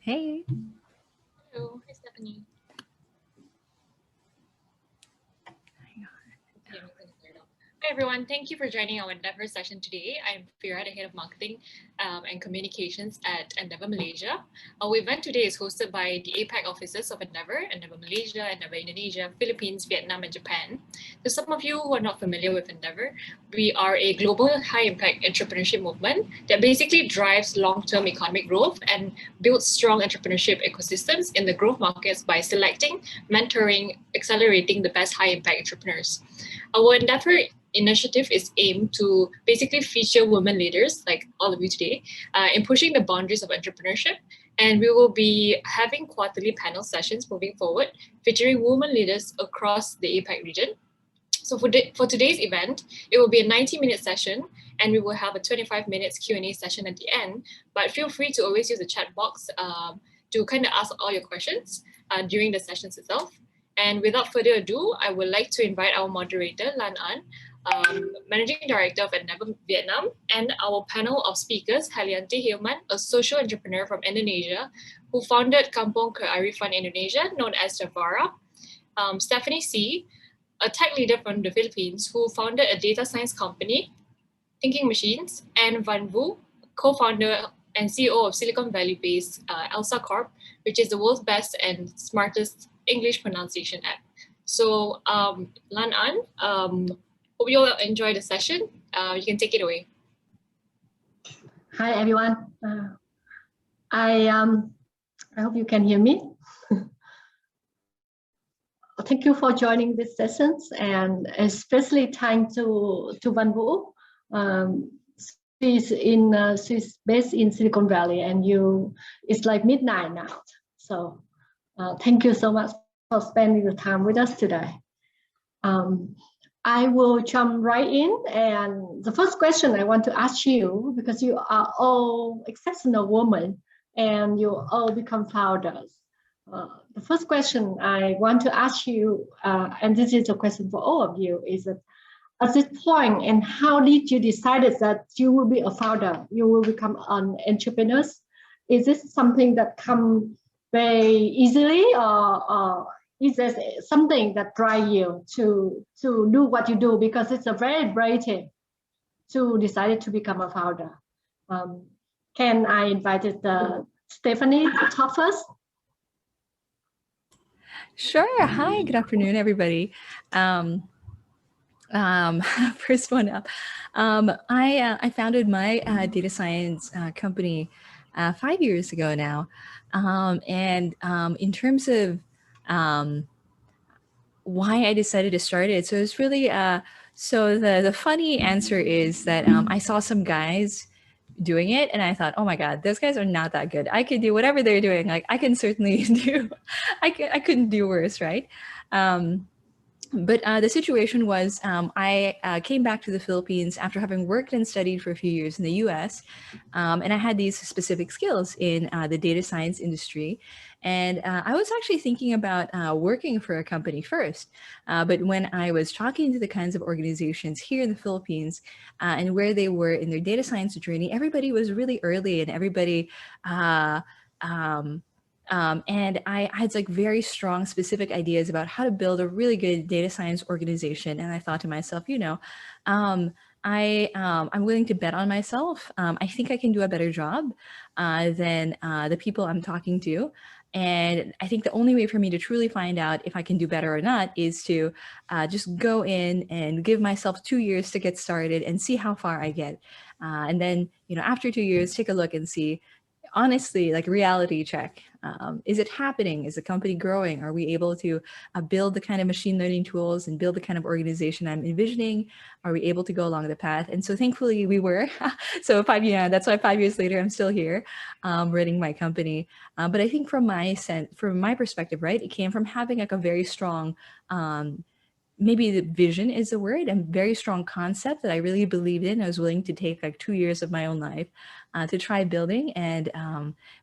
Hey. Hello, hi Stephanie. Hi everyone, thank you for joining our EndeavHER session today. I'm Fira, the Head of Marketing and Communications at EndeavHER Malaysia. Our event today is hosted by the APAC offices of EndeavHER, EndeavHER Malaysia, EndeavHER Indonesia, Philippines, Vietnam, and Japan. To some of you who are not familiar with EndeavHER, we are a global high-impact entrepreneurship movement that basically drives long-term economic growth and builds strong entrepreneurship ecosystems in the growth markets by selecting, mentoring, accelerating the best high-impact entrepreneurs. Our EndeavHER initiative is aimed to basically feature women leaders like all of you today in pushing the boundaries of entrepreneurship. And we will be having quarterly panel sessions moving forward, featuring women leaders across the APAC region. So for today's event, it will be a 90-minute session, and we will have a 25 minutes Q&A session at the end. But feel free to always use the chat box to kind of ask all your questions during the sessions itself. And without further ado, I would like to invite our moderator, Lan Anh, Managing Director of EndeavHER Vietnam, and our panel of speakers, Helianti Hilman, a social entrepreneur from Indonesia, who founded Kampung Kearifan Indonesia, known as Javara, Stephanie C., a tech leader from the Philippines, who founded a data science company, Thinking Machines, and Van Vu, co-founder and CEO of Silicon Valley-based ELSA Corp, which is the world's best and smartest English pronunciation app. So Lan Anh, hope you all enjoy the session. You can take it away. Hi everyone. I hope you can hear me. Thank you for joining these sessions, and especially thanks to Van Vu. She's based in Silicon Valley, and it's like midnight now. So thank you so much for spending the time with us today. I will jump right in, and the first question I want to ask you, because you are all exceptional women and you all become founders. The first question I want to ask you, and this is a question for all of you, is that at this point, and how did you decide that you will be a founder, you will become an entrepreneur? Is this something that comes very easily, or is there something that drives you to do what you do? Because it's a very brave thing to decide to become a founder. Can I invite Stephanie to talk first? Sure. Hi, good afternoon, everybody. First one up. I founded my data science company 5 years ago now. And in terms of why I decided to start it, so it's really, so the funny answer is that I saw some guys doing it and I thought, oh my God, those guys are not that good. I could do whatever they're doing. Like I can certainly do, I couldn't do worse, right? But the situation was I came back to the Philippines after having worked and studied for a few years in the US. And I had these specific skills in the data science industry. And I was actually thinking about working for a company first. But when I was talking to the kinds of organizations here in the Philippines and where they were in their data science journey, everybody was really early, and everybody and I had like very strong specific ideas about how to build a really good data science organization. And I thought to myself, you know, I'm willing to bet on myself. I think I can do a better job than the people I'm talking to. And I think the only way for me to truly find out if I can do better or not is to just go in and give myself 2 years to get started and see how far I get. And then, you know, after 2 years, take a look and see, honestly, like reality check. Is it happening? Is the company growing? Are we able to build the kind of machine learning tools and build the kind of organization I'm envisioning? Are we able to go along the path? And so thankfully we were. So that's why 5 years later, I'm still here running my company. But I think from my perspective, right, it came from having like a very strong, maybe the vision is the word, and very strong concept that I really believed in. I was willing to take like 2 years of my own life to try building, and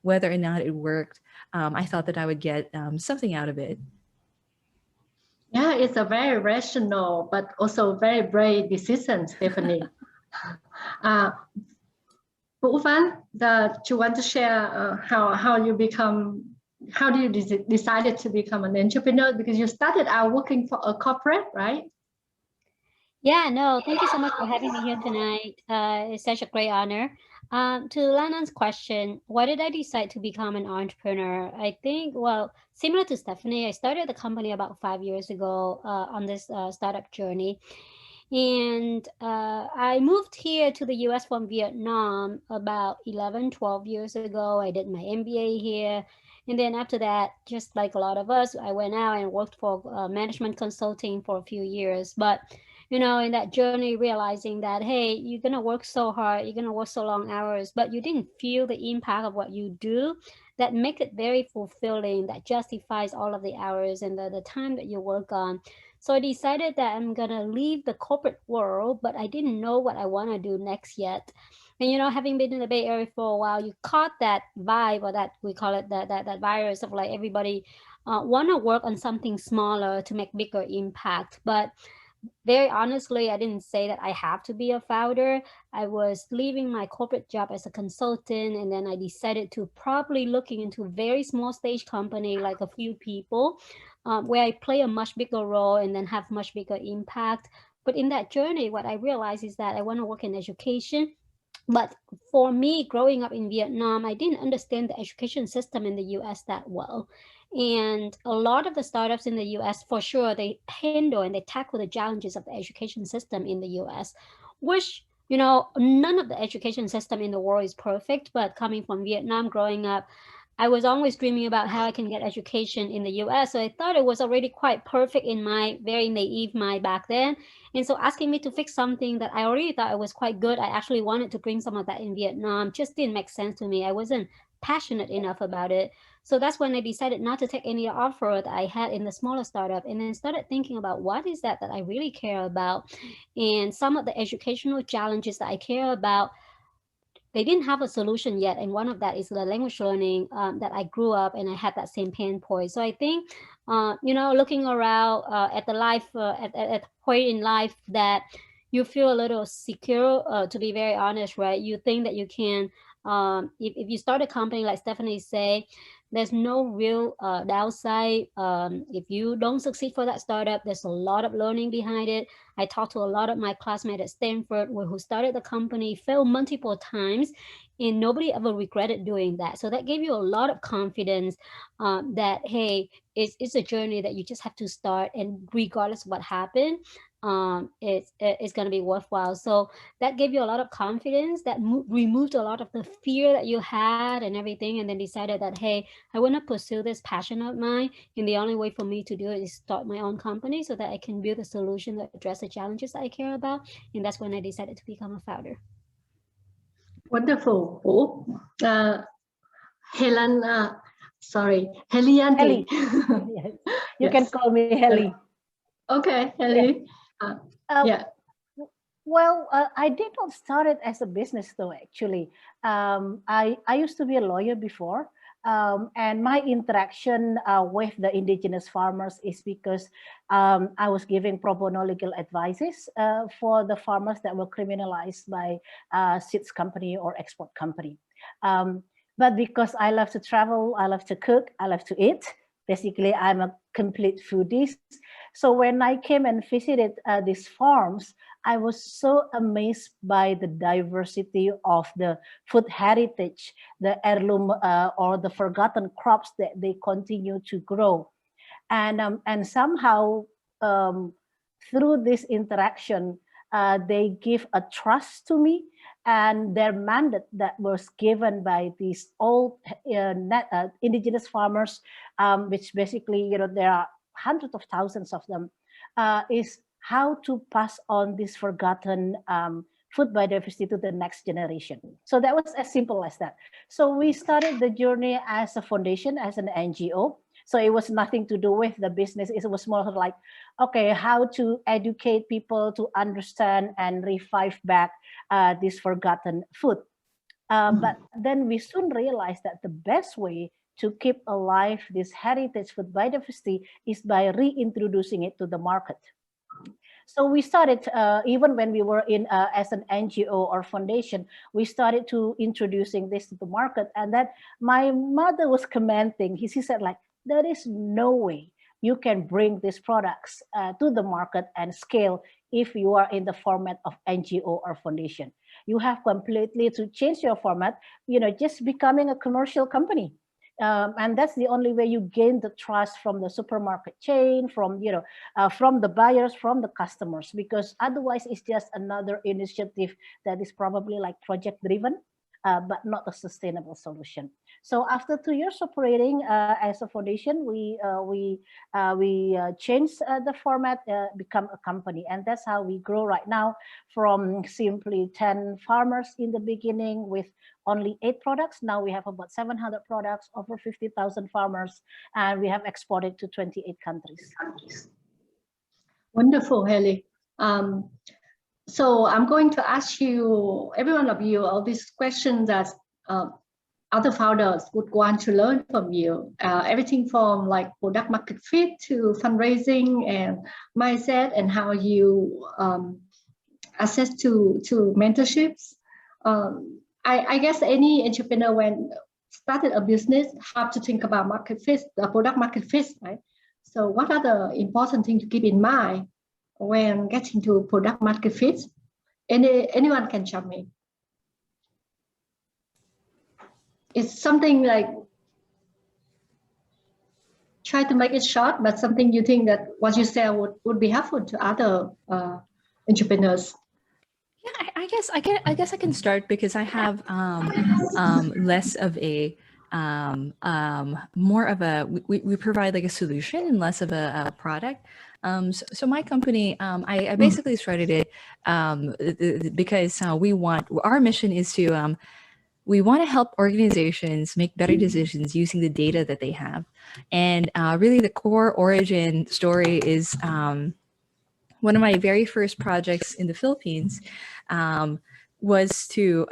whether or not it worked, I thought that I would get something out of it. Yeah, it's a very rational, but also very brave decision, Stephanie. Van, that you want to share how you decided to become an entrepreneur, because you started out working for a corporate, right? Yeah, no, thank you so much for having me here tonight. It's such a great honor. To Lan Anh's question, why did I decide to become an entrepreneur? I think, well, similar to Stephanie, I started the company about 5 years ago on this startup journey. And I moved here to the US from Vietnam about 11, 12 years ago. I did my MBA here. And then after that, just like a lot of us, I went out and worked for management consulting for a few years. But in that journey, realizing that, hey, you're going to work so hard, you're going to work so long hours, but you didn't feel the impact of what you do, that make it very fulfilling, that justifies all of the hours and the time that you work on. So I decided that I'm going to leave the corporate world, but I didn't know what I want to do next yet. And, having been in the Bay Area for a while, you caught that vibe, or that we call it that virus of like everybody want to work on something smaller to make bigger impact. But very honestly, I didn't say that I have to be a founder. I was leaving my corporate job as a consultant, and then I decided to probably looking into a very small stage company, like a few people, where I play a much bigger role and then have much bigger impact. But in that journey, what I realized is that I want to work in education. But for me, growing up in Vietnam, I didn't understand the education system in the US that well. And a lot of the startups in the US, for sure, they handle and they tackle the challenges of the education system in the US, which, none of the education system in the world is perfect. But coming from Vietnam, growing up, I was always dreaming about how I can get education in the US. So I thought it was already quite perfect in my very naive mind back then. And so asking me to fix something that I already thought it was quite good, I actually wanted to bring some of that in Vietnam, just didn't make sense to me. I wasn't passionate enough about it. So that's when I decided not to take any offer that I had in the smaller startup, and then started thinking about what is that I really care about. And some of the educational challenges that I care about, they didn't have a solution yet. And one of that is the language learning that I grew up and I had that same pain point. So I think, looking around at the life, at a point in life that you feel a little secure, to be very honest, right? You think that you can, if you start a company, like Stephanie say, there's no real downside. If you don't succeed for that startup, there's a lot of learning behind it. I talked to a lot of my classmates at Stanford who started the company, failed multiple times, and nobody ever regretted doing that. So that gave you a lot of confidence that, hey, it's a journey that you just have to start, and regardless of what happened, it's going to be worthwhile. So that gave you a lot of confidence, that removed a lot of the fear that you had and everything, and then decided that, hey, I want to pursue this passion of mine, and the only way for me to do it is start my own company so that I can build a solution that address the challenges that I care about. And that's when I decided to become a founder. Wonderful. Helianti. Heli. Yes. You can call me Heli. Okay, Heli. Yeah. Well, I did not start it as a business though, actually. I used to be a lawyer before. And my interaction with the indigenous farmers is because I was giving pro bono legal advices for the farmers that were criminalized by seeds company or export company. But because I love to travel, I love to cook, I love to eat. Basically, I'm a complete foodie. So when I came and visited these farms, I was so amazed by the diversity of the food heritage, the heirloom or the forgotten crops that they continue to grow. And somehow through this interaction, they give a trust to me, and their mandate that was given by these old indigenous farmers, which basically, there are hundreds of thousands of them, is how to pass on this forgotten food biodiversity to the next generation. So that was as simple as that. So we started the journey as a foundation, as an NGO. So it was nothing to do with the business. It was more like, okay, how to educate people to understand and revive back this forgotten food. But then we soon realized that the best way to keep alive this heritage food biodiversity is by reintroducing it to the market. So we started, even when we were in as an NGO or foundation, we started to introducing this to the market. And then my mother was commenting, she said like, there is no way you can bring these products to the market and scale if you are in the format of NGO or foundation. You have completely to change your format, just becoming a commercial company. And that's the only way you gain the trust from the supermarket chain, from from the buyers, from the customers, because otherwise it's just another initiative that is probably like project driven, but not a sustainable solution. So after 2 years operating as a foundation, we changed the format, become a company, and that's how we grow right now from simply 10 farmers in the beginning with only 8 products. Now we have about 700 products, over 50,000 farmers, and we have exported to 28 countries. Wonderful, Heli. So I'm going to ask you, every one of you, all these questions that other founders would want to learn from you. Everything from like product market fit to fundraising and mindset, and how you access to mentorships. I guess any entrepreneur when started a business have to think about market fit, the product market fit, right? So what are the important things to keep in mind when getting to product market fit? Anyone can jump in. It's something like, try to make it short, but something you think that what you say would be helpful to other entrepreneurs. Yeah, I guess I can start because I have less of a more of a we provide like a solution and less of a product. So my company, I basically started it because our mission is to we want to help organizations make better decisions using the data that they have, and really the core origin story is. One of my very first projects in the Philippines was to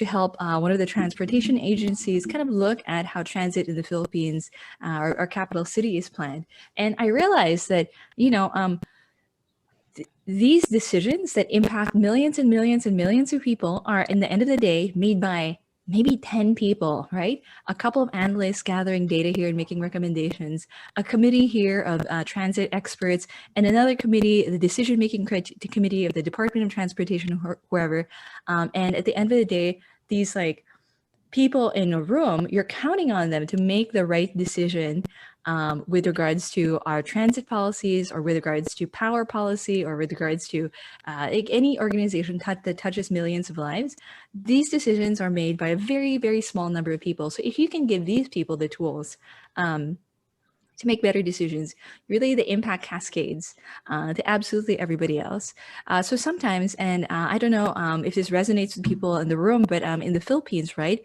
help one of the transportation agencies kind of look at how transit in the Philippines, our capital city, is planned. And I realized that, these decisions that impact millions and millions and millions of people are, in the end of the day, made by maybe 10 people, right? A couple of analysts gathering data here and making recommendations, a committee here of transit experts, and another committee, the decision-making committee of the Department of Transportation, wherever. And at the end of the day, these like people in a room, you're counting on them to make the right decision with regards to our transit policies, or with regards to power policy, or with regards to like any organization that touches millions of lives. These decisions are made by a very, very small number of people. So if you can give these people the tools to make better decisions, really the impact cascades to absolutely everybody else. So sometimes, and I don't know if this resonates with people in the room, but in the Philippines, right,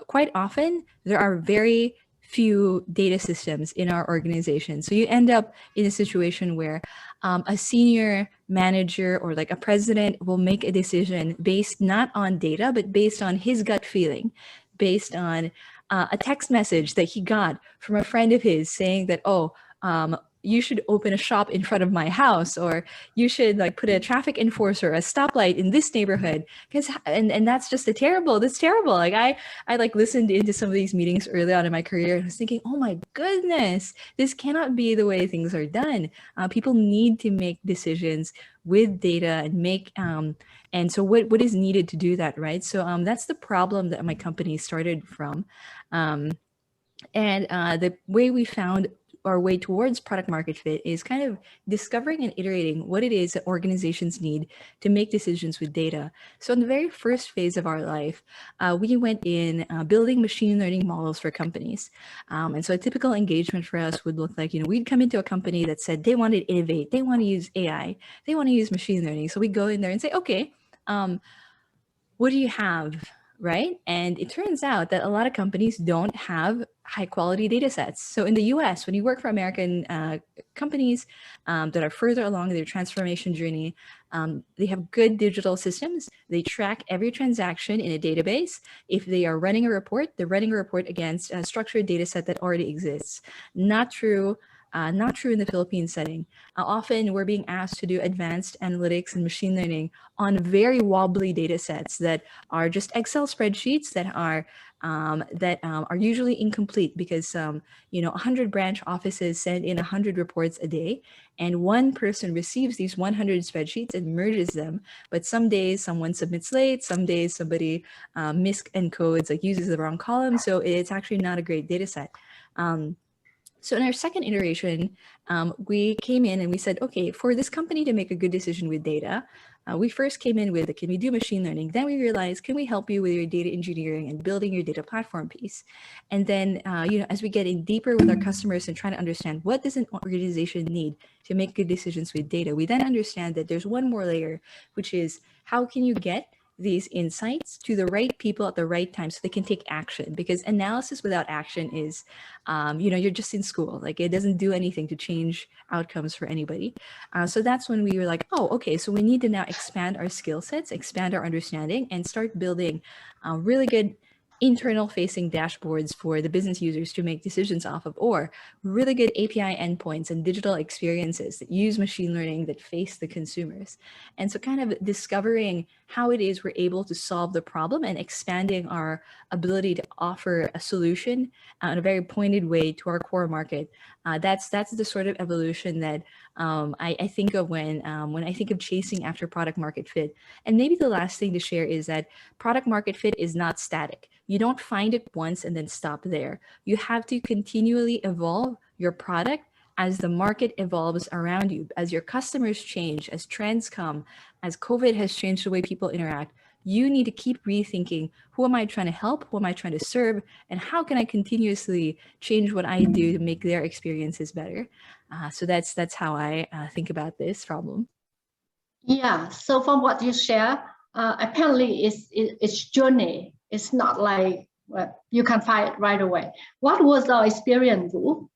quite often there are very few data systems in our organization. So you end up in a situation where a senior manager or like a president will make a decision based not on data, but based on his gut feeling, based on a text message that he got from a friend of his saying that, you should open a shop in front of my house, or you should like put a traffic enforcer, a stoplight in this neighborhood, and that's just that's terrible. Like I like listened into some of these meetings early on in my career and I was thinking, oh my goodness, this cannot be the way things are done. People need to make decisions with data and make and so what is needed to do that, right? So that's the problem that my company started from, and the way we found our way towards product market fit is kind of discovering and iterating what it is that organizations need to make decisions with data. So in the very first phase of our life, we went in building machine learning models for companies. And so a typical engagement for us would look like, we'd come into a company that said they want to innovate, they want to use AI, they want to use machine learning. So we go in there and say, okay, what do you have? Right? And it turns out that a lot of companies don't have high quality data sets. So in the US, when you work for American companies that are further along their transformation journey, they have good digital systems. They track every transaction in a database. If they are running a report, they're running a report against a structured data set that already exists. Not true not true in the Philippines setting. Often we're being asked to do advanced analytics and machine learning on very wobbly data sets that are just Excel spreadsheets that are usually incomplete because 100 branch offices send in 100 reports a day, and one person receives these 100 spreadsheets and merges them. But some days someone submits late, some days somebody misencodes, like uses the wrong column, so it's actually not a great data set. So in our second iteration, we came in and we said, okay, for this company to make a good decision with data, we first came in with, can we do machine learning? Then we realized, can we help you with your data engineering and building your data platform piece? And then, as we get in deeper with our customers and trying to understand what does an organization need to make good decisions with data, we then understand that there's one more layer, which is how can you get these insights to the right people at the right time so they can take action, because analysis without action is, you're just in school. Like, it doesn't do anything to change outcomes for anybody. So that's when we were like, oh, okay, so we need to now expand our skill sets, expand our understanding, and start building really good internal facing dashboards for the business users to make decisions off of, or really good API endpoints and digital experiences that use machine learning that face the consumers. And so kind of discovering how it is we're able to solve the problem and expanding our ability to offer a solution in a very pointed way to our core market. That's the sort of evolution that I think of when I think of chasing after product market fit. And maybe the last thing to share is that product market fit is not static. You don't find it once and then stop there. You have to continually evolve your product as the market evolves around you, as your customers change, as trends come, as COVID has changed the way people interact. You need to keep rethinking, who am I trying to help? Who am I trying to serve? And how can I continuously change what I do to make their experiences better? So that's how I think about this problem. Yeah, so from what you share, apparently it's journey. It's not like you can find it right away. What was our experience, Vũ?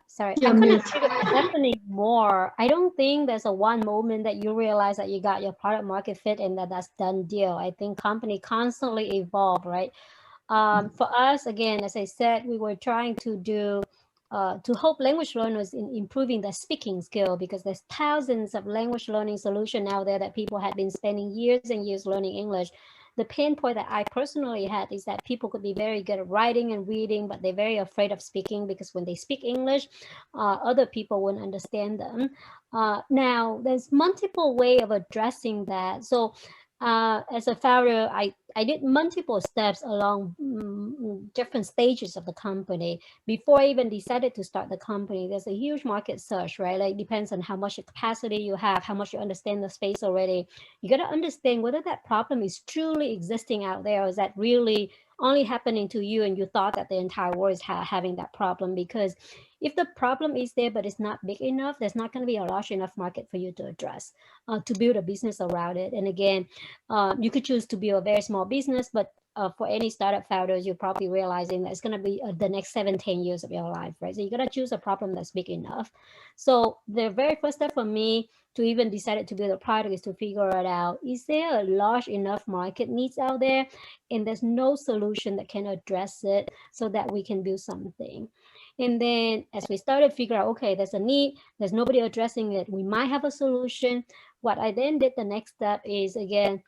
Sorry, I couldn't trigger definitely more. I don't think there's a one moment that you realize that you got your product market fit and that's done deal. I think company constantly evolve, right? For us, again, as I said, we were trying to do to help language learners in improving their speaking skill, because there's thousands of language learning solutions out there that people had been spending years and years learning English. The pain point that I personally had is that people could be very good at writing and reading, but they're very afraid of speaking, because when they speak English, other people won't understand them. Now, there's multiple ways of addressing that. So as a founder, I did multiple steps along different stages of the company. Before I even decided to start the company, there's a huge market search, right? Like, depends on how much capacity you have, how much you understand the space already. You got to understand whether that problem is truly existing out there, or is that really only happening to you and you thought that the entire world is having that problem. Because if the problem is there but it's not big enough, there's not going to be a large enough market for you to address, to build a business around it. And again, you could choose to build a very small business, but for any startup founders, you're probably realizing that it's going to be the next 7-10 years of your life, right? So you got to choose a problem that's big enough. So the very first step for me to even decide to build a product is to figure it out. Is there a large enough market needs out there? And there's no solution that can address it so that we can build something. And then as we started to figure out, okay, there's a need, there's nobody addressing it, we might have a solution. What I then did, the next step is, again,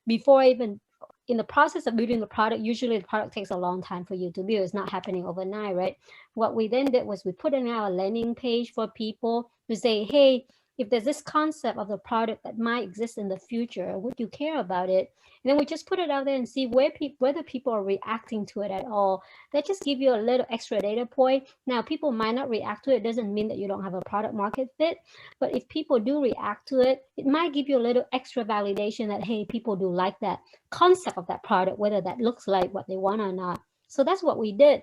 before even in the process of building the product, usually the product takes a long time for you to build. It's not happening overnight, right? What we then did was we put in our landing page for people to say, hey, if there's this concept of the product that might exist in the future, would you care about it? And then we just put it out there and see whether people are reacting to it at all. That just give you a little extra data point. Now, people might not react to it. It doesn't mean that you don't have a product market fit. But if people do react to it, it might give you a little extra validation that, hey, people do like that concept of that product, whether that looks like what they want or not. So that's what we did.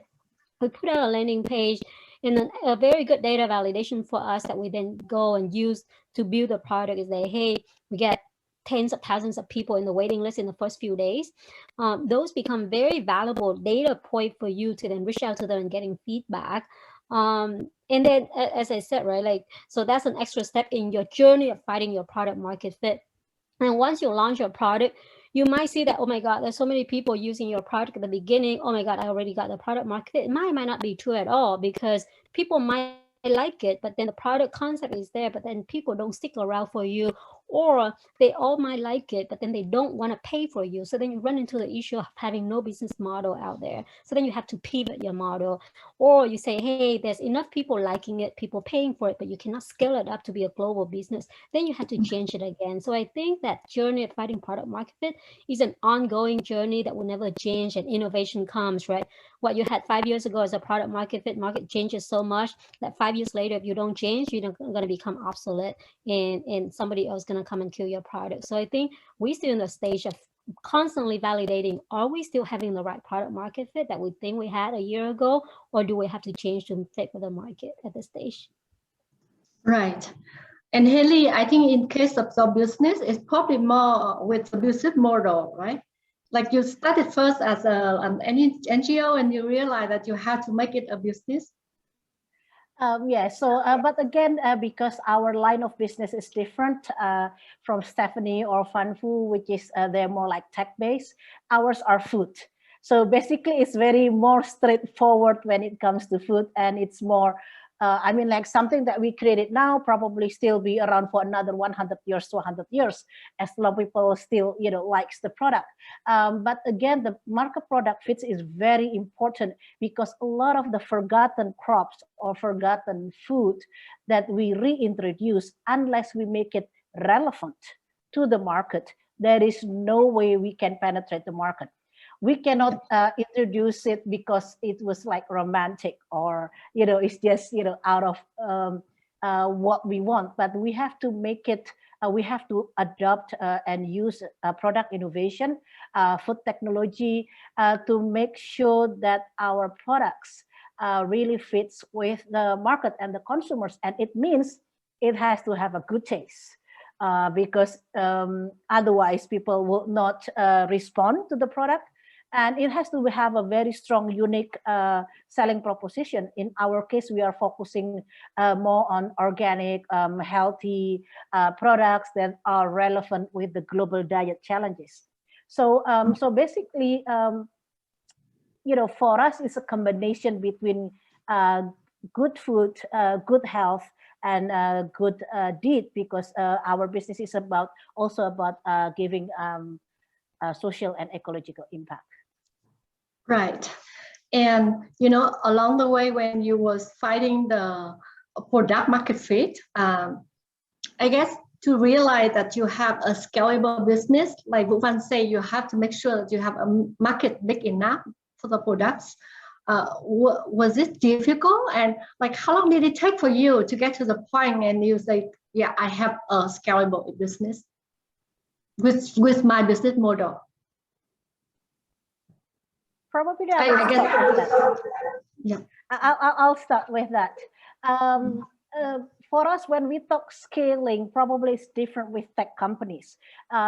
We put out a landing page, and then a very good data validation for us that we then go and use to build the product is that, hey, we get tens of thousands of people in the waiting list in the first few days. Those become very valuable data point for you to then reach out to them and getting feedback. And then, as I said, right, like, so that's an extra step in your journey of finding your product market fit. And once you launch your product, You might see that, oh my God, there's so many people using your product at the beginning. Oh my God, I already got the product market fit. It might not be true at all, because people might like it, but then the product concept is there, but then people don't stick around for you, or they all might like it, but then they don't want to pay for you. So then you run into the issue of having no business model out there. So then you have to pivot your model, or you say, hey, there's enough people liking it, people paying for it, but you cannot scale it up to be a global business. Then you have to change it again. So I think that journey of finding product market fit is an ongoing journey that will never change, and innovation comes, right? What you had 5 years ago as a product market fit, market changes so much that 5 years later, if you don't change, you're going to become obsolete, and somebody else going to come and kill your product. So I think we're still in the stage of constantly validating, are we still having the right product market fit that we think we had a year ago, or do we have to change to fit for the market at this stage? Right. And Haley, I think in case of the business, it's probably more with the business model, right? Like you started first as an NGO, and you realize that you have to make it a business. Yeah, so, but again, because our line of business is different from Stephanie or Fanfu, which is they're more like tech-based, ours are food. So basically, it's very more straightforward when it comes to food, and it's more, I mean, like something that we created now probably still be around for another 100 years to 100 years, as a lot of people still, you know, likes the product. But again, the market product fits is very important, because a lot of the forgotten crops or forgotten food that we reintroduce, unless we make it relevant to the market, there is no way we can penetrate the market. We cannot introduce it because it was like romantic, or, you know, it's just, you know, out of what we want. But we have to make it, we have to adopt and use product innovation, food technology, to make sure that our products really fits with the market and the consumers. And it means it has to have a good taste. Because otherwise people will not respond to the product. And it has to have a very strong, unique selling proposition. In our case, we are focusing more on organic, healthy products that are relevant with the global diet challenges. So, so basically, you know, for us, it's a combination between good food, good health, and good deed, because our business is also about giving social and ecological impact. Right. And, you know, along the way, when you was fighting the product market fit, I guess to realize that you have a scalable business, like Van say, you have to make sure that you have a market big enough for the products. Was it difficult? And like, how long did it take for you to get to the point and you say, yeah, I have a scalable business with my business model? Probably I guess, yeah. I'll start with that. For us, when we talk scaling, probably it's different with tech companies,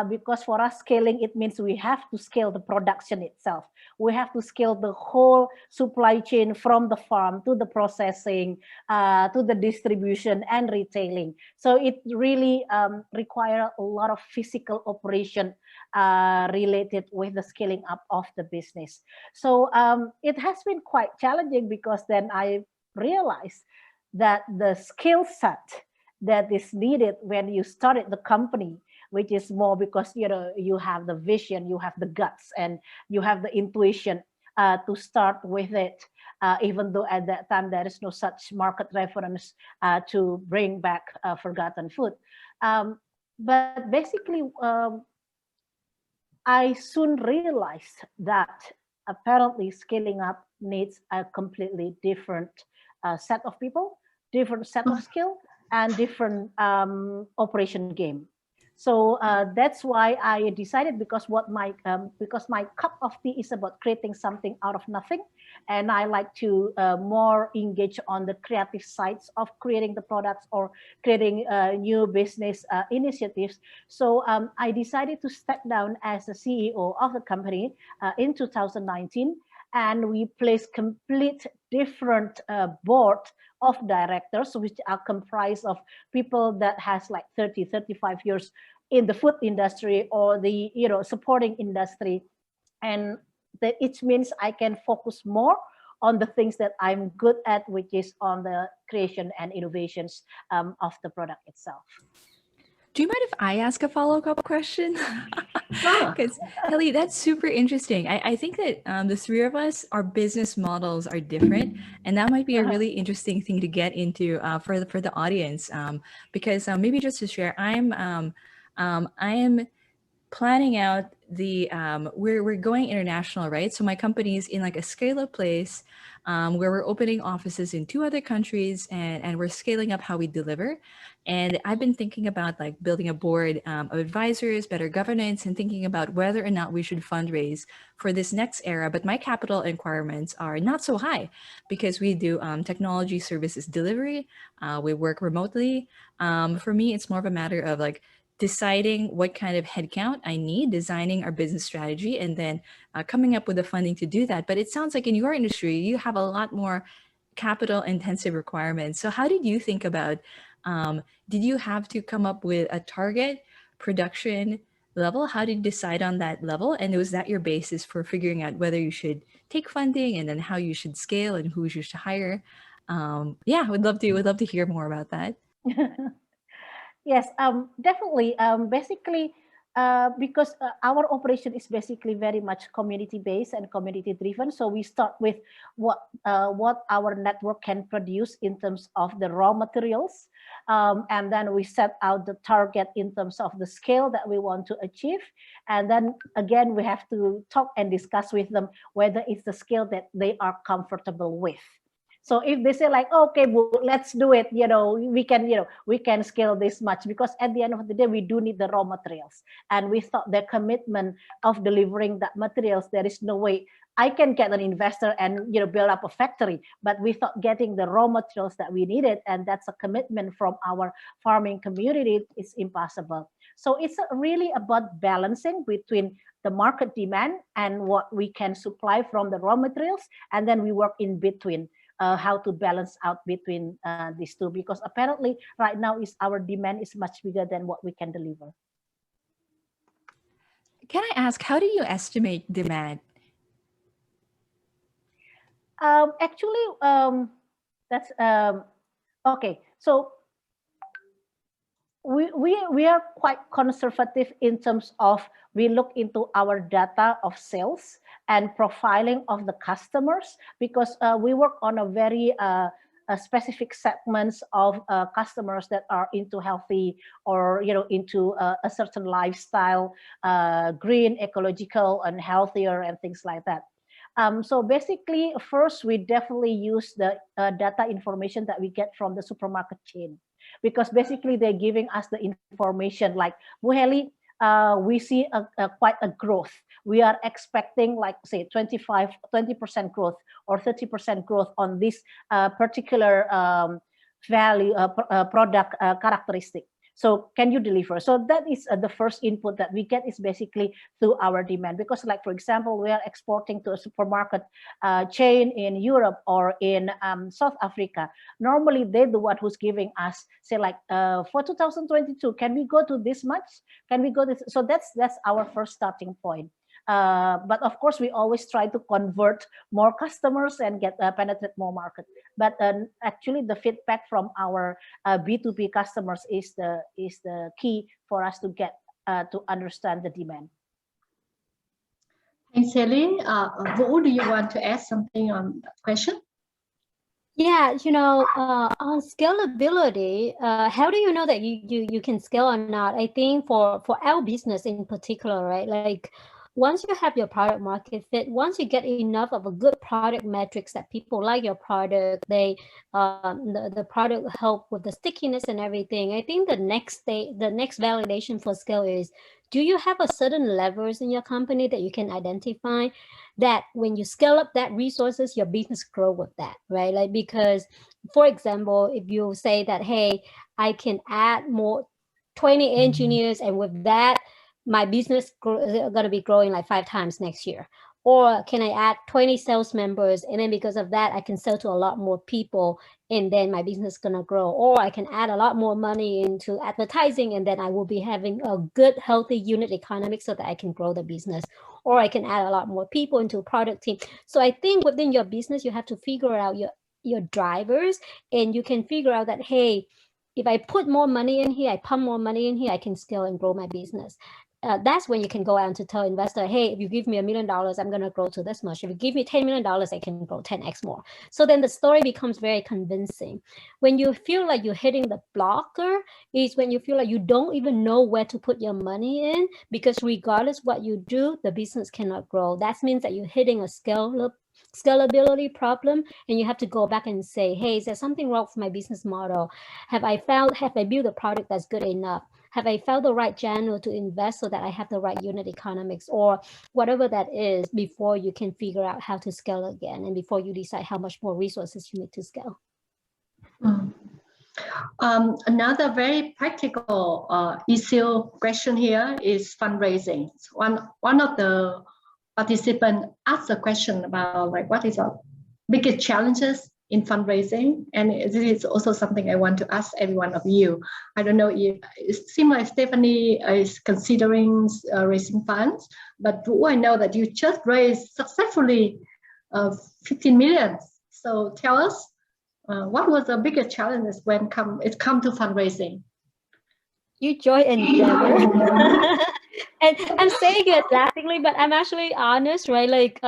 because for us, scaling, it means we have to scale the production itself. We have to scale the whole supply chain from the farm to the processing, to the distribution and retailing. So it really requires a lot of physical operation related with the scaling up of the business. So it has been quite challenging, because then I realized that the skill set that is needed when you started the company, which is more because, you know, you have the vision, you have the guts, and you have the intuition to start with it, even though at that time there is no such market reference to bring back forgotten food. But basically, I soon realized that apparently scaling up needs a completely different set of people, different set of skill, and different operation game. So that's why I decided, because my cup of tea is about creating something out of nothing, and I like to more engage on the creative sides of creating the products or creating new business initiatives. So I decided to step down as the CEO of the company in 2019, and we placed complete different board of directors, which are comprised of people that has like 30, 35 years in the food industry or the supporting industry, and that it means I can focus more on the things that I'm good at, which is on the creation and innovations of the product itself. Do you mind if I ask a follow-up question? Sure. Because Heli, that's super interesting. I think that the three of us, our business models are different, and that might be a really interesting thing to get into for the audience. Because maybe just to share, I am planning out the we're going international, right? So my company is in like a scale-up place where we're opening offices in 2 other countries, and we're scaling up how we deliver. And I've been thinking about like building a board of advisors, better governance, and thinking about whether or not we should fundraise for this next era. But my capital requirements are not so high because we do technology services delivery. We work remotely. For me, it's more of a matter of like deciding what kind of headcount I need, designing our business strategy, and then coming up with the funding to do that. But it sounds like in your industry, you have a lot more capital intensive requirements. So how did you think about, did you have to come up with a target production level? How did you decide on that level? And was that your basis for figuring out whether you should take funding and then how you should scale and who you should hire? Yeah, would love to hear more about that. Yes, definitely. Basically, because our operation is basically very much community based and community driven. So we start with what our network can produce in terms of the raw materials, and then we set out the target in terms of the scale that we want to achieve. And then again, we have to talk and discuss with them whether it's the scale that they are comfortable with. So if they say like, okay, well, let's do it, we can scale this much, because at the end of the day, we do need the raw materials. And we thought the commitment of delivering that materials, there is no way I can get an investor and build up a factory, but we thought getting the raw materials that we needed, and that's a commitment from our farming community, is impossible. So it's really about balancing between the market demand and what we can supply from the raw materials, and then we work in between. How to balance out between these two, because apparently right now our demand is much bigger than what we can deliver. Can I ask, how do you estimate demand? Actually, that's okay. So we are quite conservative in terms of we look into our data of sales and profiling of the customers, because we work on a very specific segments of customers that are into healthy or into a certain lifestyle, green, ecological, and healthier, and things like that. So basically, first we definitely use the data information that we get from the supermarket chain, because basically they're giving us the information like, Bu Heli, we see quite a growth. We are expecting like say 20% growth or 30% growth on this particular value product characteristic. So can you deliver? So that is the first input that we get, is basically through our demand. Because like, for example, we are exporting to a supermarket chain in Europe or in South Africa. Normally they're the one who's giving us, say like for 2022, can we go to this much? Can we go this? So that's our first starting point. But of course, we always try to convert more customers and get penetrate more market. But actually, the feedback from our B2B customers is the key for us to get to understand the demand. Thanks, Heli. Vũ, do you want to add something on that question? Yeah, on scalability, how do you know that you can scale or not? I think for our business in particular, right? Like, once you have your product market fit, once you get enough of a good product metrics that people like your product, they the product help with the stickiness and everything. I think the next validation for scale is, do you have a certain levers in your company that you can identify that when you scale up that resources, your business grow with that, right? Like, because for example, if you say that, hey, I can add more 20 engineers, and with that, my business is going to be growing like 5 times next year. Or can I add 20 sales members, and then because of that, I can sell to a lot more people, and then my business is gonna grow? Or I can add a lot more money into advertising, and then I will be having a good, healthy unit economics so that I can grow the business. Or I can add a lot more people into a product team. So I think within your business, you have to figure out your drivers, and you can figure out that, hey, if I put more money in here, I pump more money in here, I can scale and grow my business. That's when you can go out to tell investor, hey, if you give me $1 million, I'm going to grow to this much. If you give me $10 million, I can grow 10x more. So then the story becomes very convincing. When you feel like you're hitting the blocker is when you feel like you don't even know where to put your money in, because regardless what you do, the business cannot grow. That means that you're hitting a scalability problem, and you have to go back and say, hey, is there something wrong with my business model? Have I built a product that's good enough? Have I found the right channel to invest so that I have the right unit economics, or whatever that is, before you can figure out how to scale again, and before you decide how much more resources you need to scale? Another very practical issue question here is fundraising. One of the participants asked a question about like what is our biggest challenges in fundraising, and this is also something I want to ask every one of you. I don't know if it seems like Stephanie is considering raising funds, but I know that you just raised successfully 15 million. So tell us, what was the biggest challenges when it come to fundraising? You join EndeavHER. And I'm saying it laughingly, but I'm actually honest, right? Like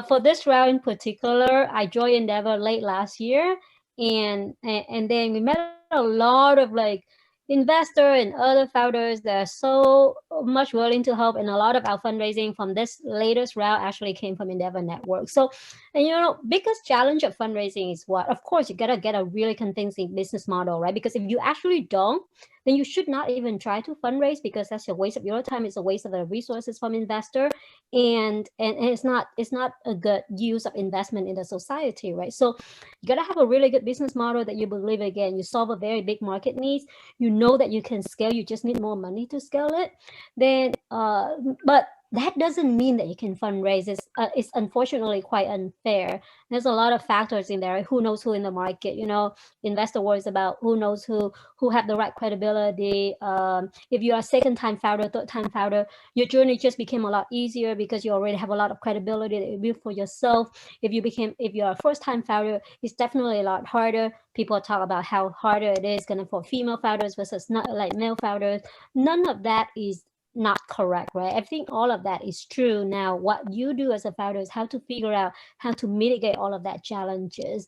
for this round in particular, I joined EndeavHER late last year, and then we met a lot of like investor and other founders that are so much willing to help, and a lot of our fundraising from this latest round actually came from EndeavHER Network. So, and you know, biggest challenge of fundraising is what? Of course, you gotta get a really convincing business model, right? Because if you actually don't, then you should not even try to fundraise, because that's a waste of your time. It's a waste of the resources from investor, and it's not a good use of investment in the society, right? So you gotta have a really good business model that you believe, again, you solve a very big market needs, you know that you can scale, you just need more money to scale it. Then but that doesn't mean that you can fundraise. It's unfortunately quite unfair. There's a lot of factors in there. Who knows who in the market? You know, investor worries about who knows who have the right credibility. If you are a second-time founder, third-time founder, your journey just became a lot easier because you already have a lot of credibility that you built for yourself. If you're a first-time founder, it's definitely a lot harder. People talk about how harder it is for female founders versus not like male founders. None of that is not correct, right? I think all of that is true. Now, what you do as a founder is how to figure out how to mitigate all of that challenges.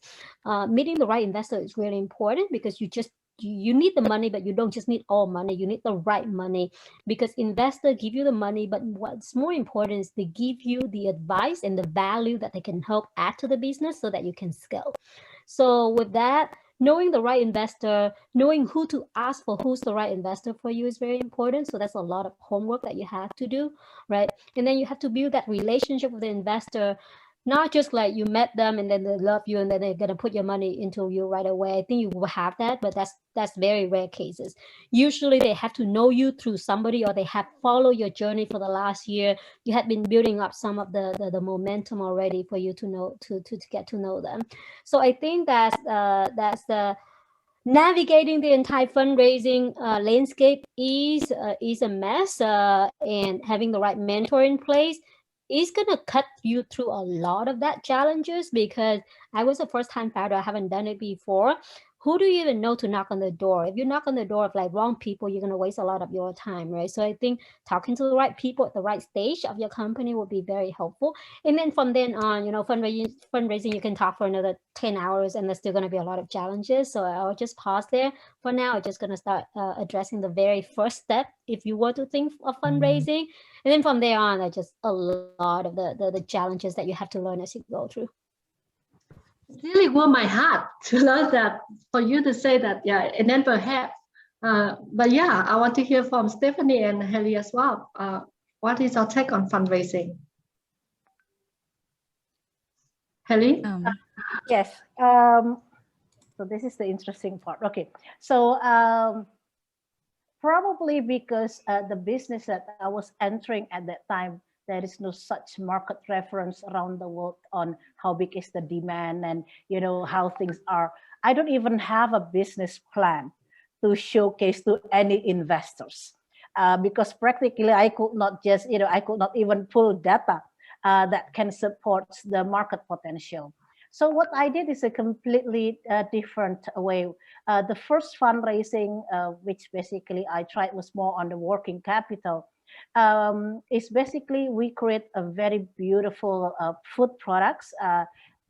Meeting the right investor is really important, because you need the money, but you don't just need all money. You need the right money, because investors give you the money, but what's more important is they give you the advice and the value that they can help add to the business so that you can scale. So with that, knowing the right investor, knowing who to ask for, who's the right investor for you, is very important. So that's a lot of homework that you have to do, right? And then you have to build that relationship with the investor, not just like you met them and then they love you and then they're gonna put your money into you right away. I think you will have that, but that's very rare cases. Usually they have to know you through somebody, or they have followed your journey for the last year. You have been building up some of the momentum already for you to know to get to know them. So I think that's the navigating the entire fundraising landscape is a mess, and having the right mentor in place is going to cut you through a lot of that challenges, because I was a first-time founder. I haven't done it before. Who do you even know to knock on the door? If you knock on the door of like wrong people, you're going to waste a lot of your time, right? So I think talking to the right people at the right stage of your company will be very helpful. And then from then on, you know, fundraising, you can talk for another 10 hours and there's still going to be a lot of challenges. So I'll just pause there for now. I'm just going to start addressing the very first step if you were to think of fundraising. And then from there on, are just a lot of the challenges that you have to learn as you go through. It really warmed my heart to learn that, for you to say that, yeah, EndeavHER. But yeah, I want to hear from Stephanie and Heli as well. What is our take on fundraising? Heli? Yes. So this is the interesting part. Okay. So probably because the business that I was entering at that time There is no such market reference around the world on how big is the demand and, you know, how things are. I don't even have a business plan to showcase to any investors because practically I could not just, you know, I could not even pull data that can support the market potential. So what I did is a completely different way. The first fundraising, which basically I tried, was more on the working capital. Is basically we create a very beautiful food products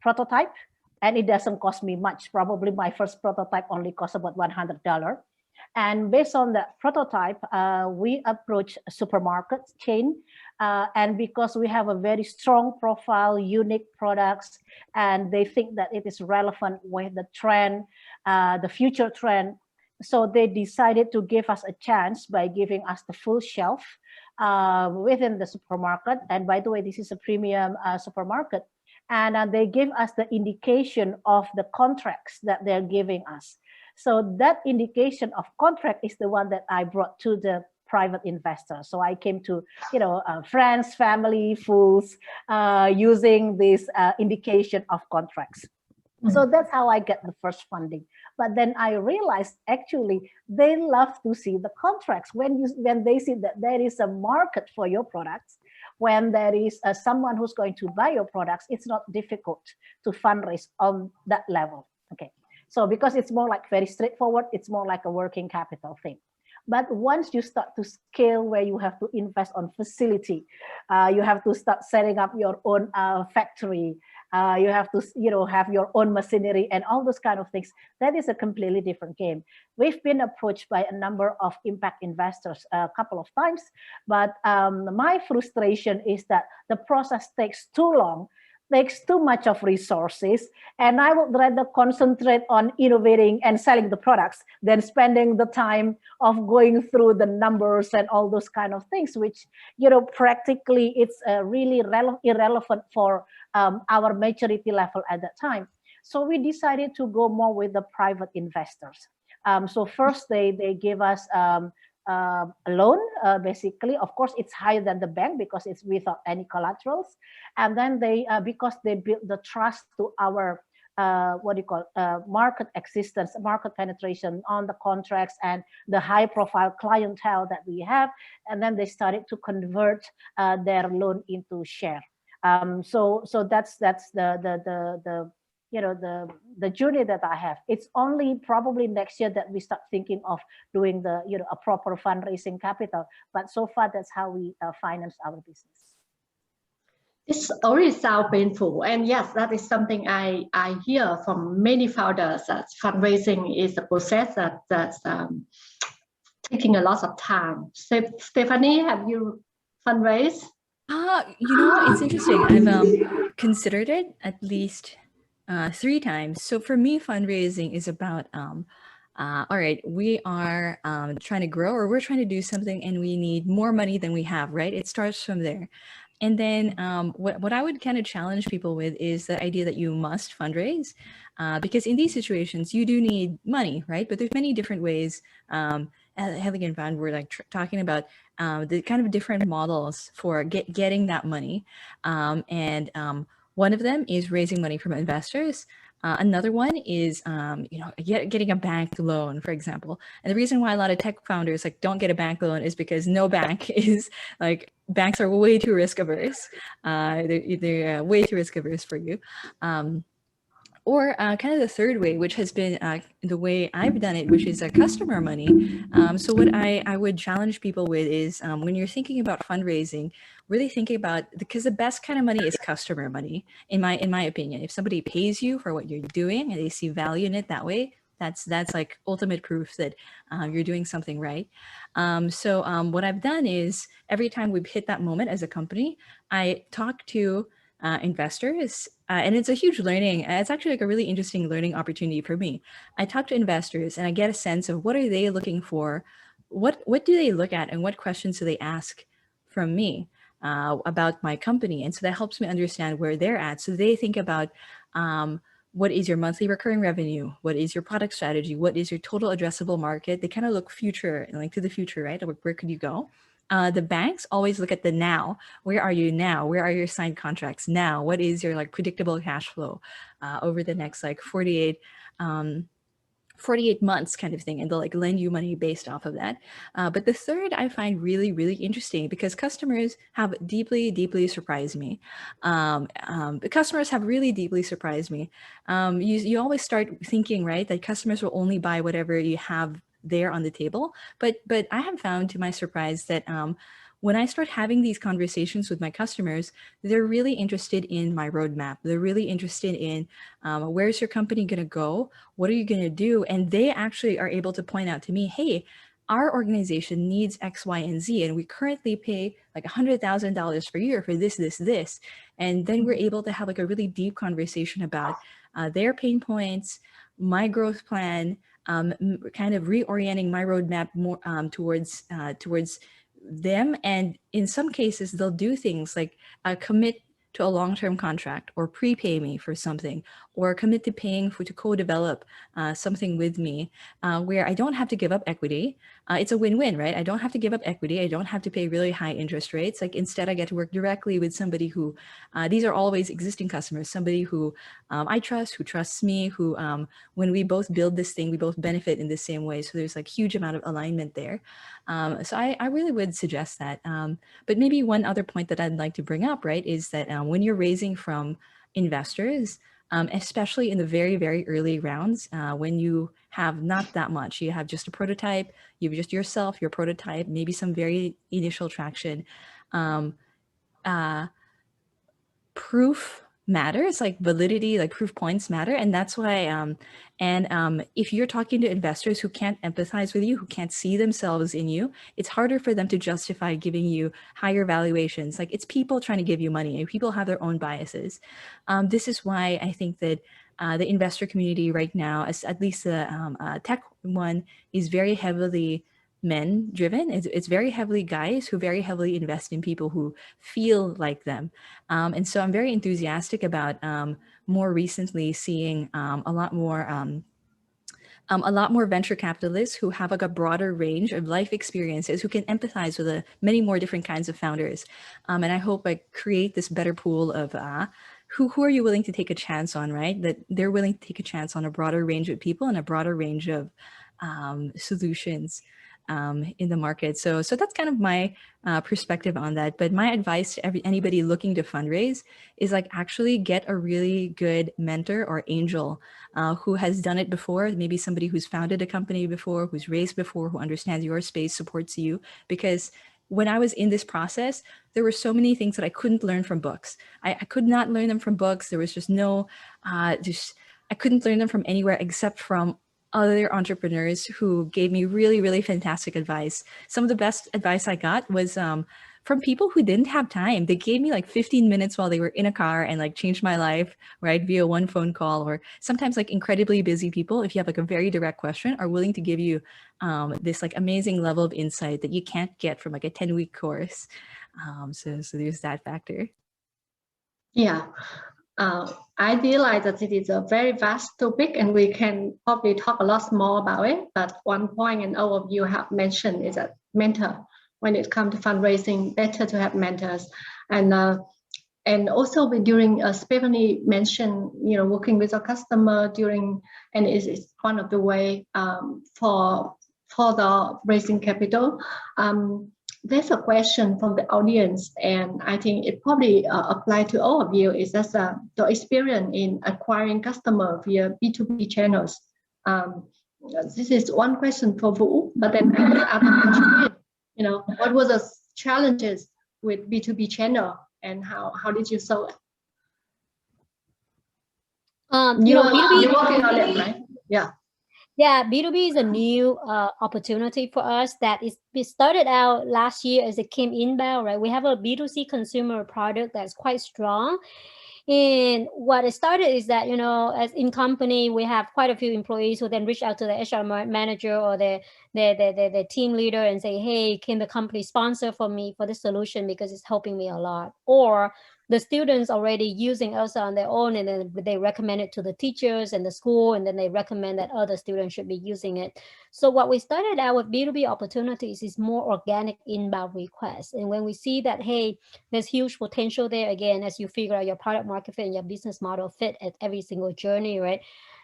prototype, and it doesn't cost me much. Probably my first prototype only cost about $100. And based on that prototype, we approach a supermarket chain. And because we have a very strong profile, unique products, and they think that it is relevant with the trend, the future trend. So they decided to give us a chance by giving us the full shelf within the supermarket. And by the way, this is a premium supermarket. And they give us the indication of the contracts that they're giving us. So that indication of contract is the one that I brought to the private investor. So I came to, you know, friends, family, fools, using this indication of contracts. So that's how I get the first funding. But then I realized actually they love to see the contracts when they see that there is a market for your products. When there is someone who's going to buy your products, it's not difficult to fundraise on that level. Okay. So because it's more like very straightforward, it's more like a working capital thing. But once you start to scale where you have to invest on facility, you have to start setting up your own factory, you have to, you know, have your own machinery and all those kind of things. That is a completely different game. We've been approached by a number of impact investors a couple of times, but my frustration is that the process takes too long, takes too much of resources, and I would rather concentrate on innovating and selling the products than spending the time of going through the numbers and all those kind of things, which, you know, practically it's really irrelevant for our maturity level at that time. So we decided to go more with the private investors. So first they give us a loan, basically. Of course, it's higher than the bank because it's without any collaterals. And then they, because they built the trust to our, market existence, market penetration on the contracts and the high profile clientele that we have. And then they started to convert their loan into share. So that's the you know, the journey that I have. It's only probably next year that we start thinking of doing the, you know, a proper fundraising capital. But so far, that's how we finance our business. This already sounds painful. And yes, that is something I hear from many founders, that fundraising is a process that's taking a lot of time. Stephanie, have you fundraised? You know, it's interesting. I've considered it at least 3 times. So for me, fundraising is about, all right, we are trying to grow, or we're trying to do something and we need more money than we have, right? It starts from there. And then what I would kind of challenge people with is the idea that you must fundraise, because in these situations, you do need money, right? But there's many different ways. At Helianti Fund, we're like talking about the kind of different models for getting that money. One of them is raising money from investors. Another one is, getting a bank loan, for example. And the reason why a lot of tech founders don't get a bank loan is because no bank is banks are way too risk averse. They're way too risk averse for you. Or kind of the third way, which has been the way I've done it, which is customer money. So what I would challenge people with is when you're thinking about fundraising, really thinking about, because the best kind of money is customer money, in my opinion. If somebody pays you for what you're doing and they see value in it that way, that's like ultimate proof that you're doing something right. So what I've done is every time we've hit that moment as a company, I talk to investors, and it's a huge learning. It's actually a really interesting learning opportunity for me. I talk to investors and I get a sense of what are they looking for, what do they look at, and what questions do they ask from me about my company. And so that helps me understand where they're at. So they think about what is your monthly recurring revenue? What is your product strategy? What is your total addressable market? They kind of look future, to the future, right? Where could you go? The banks always look at the now. Where are you now? Where are your signed contracts now? What is your like predictable cash flow over the next like 48 months kind of thing, and they'll like lend you money based off of that. But the third I find really, really interesting because customers have deeply, deeply surprised me. The customers have really deeply surprised me. You always start thinking, right, that customers will only buy whatever you have there on the table. But I have found to my surprise that when I start having these conversations with my customers, they're really interested in my roadmap. They're really interested in where's your company going to go? What are you going to do? And they actually are able to point out to me, hey, our organization needs X, Y, and Z, and we currently pay like $100,000 per year for this. And then we're able to have like a really deep conversation about their pain points, my growth plan, kind of reorienting my roadmap more towards them. And in some cases, they'll do things like commit to a long-term contract or prepay me for something, or commit to paying to co-develop something with me where I don't have to give up equity. It's a win-win, right? I don't have to give up equity. I don't have to pay really high interest rates. Like instead, I get to work directly with somebody who, these are always existing customers, somebody who I trust, who trusts me, who when we both build this thing, we both benefit in the same way. So there's like huge amount of alignment there. So I really would suggest that. But maybe one other point that I'd like to bring up, right, is that when you're raising from investors, especially in the very, very early rounds, when you have not that much, you have just a prototype, you've just yourself, your prototype, maybe some very initial traction, proof matters, like validity, like proof points matter. And that's why, if you're talking to investors who can't empathize with you, who can't see themselves in you, it's harder for them to justify giving you higher valuations. Like it's people trying to give you money and people have their own biases. This is why I think that the investor community right now, as at least the tech one, is very heavily men driven. It's very heavily guys who very heavily invest in people who feel like them. And so I'm very enthusiastic about more recently seeing a lot more venture capitalists who have like a broader range of life experiences, who can empathize with many more different kinds of founders. And I hope I create this better pool of who are you willing to take a chance on, right? That they're willing to take a chance on a broader range of people and a broader range of solutions in the market. So that's kind of my perspective on that. But my advice to anybody looking to fundraise is like actually get a really good mentor or angel who has done it before. Maybe somebody who's founded a company before, who's raised before, who understands your space, supports you. Because when I was in this process, there were so many things that I couldn't learn from books. I could not learn them from books. There was just no, I couldn't learn them from anywhere except from other entrepreneurs who gave me really, really fantastic advice. Some of the best advice I got was from people who didn't have time. They gave me like 15 minutes while they were in a car and like changed my life, right? Via one phone call, or sometimes like incredibly busy people, if you have like a very direct question, are willing to give you this like amazing level of insight that you can't get from like a 10-week course. So there's that factor. Yeah. I realize that it is a very vast topic and we can probably talk a lot more about it. But one point and all of you have mentioned is that mentor. When it comes to fundraising, better to have mentors. And also during Stephanie mentioned, working with a customer during, and it's one of the way for the raising capital. There's a question from the audience, and I think it probably applies to all of you, is that the experience in acquiring customer via B2B channels. This is one question for Vũ, but then other what were the challenges with B2B channel and how did you solve it? You're working on it, right? Yeah. Yeah, B2B is a new opportunity for us we started out last year as a Kim Inbound, right? We have a B2C consumer product that's quite strong. And what it started is that, as in company, we have quite a few employees who then reach out to the HR manager or the team leader and say, hey, can the company sponsor for me for this solution because it's helping me a lot? Or the students already using ELSA on their own, and then they recommend it to the teachers and the school, and then they recommend that other students should be using it. So what we started out with B2B opportunities is more organic inbound requests. And when we see that, hey, there's huge potential there, again, as you figure out your product market fit and your business model fit at every single journey, right?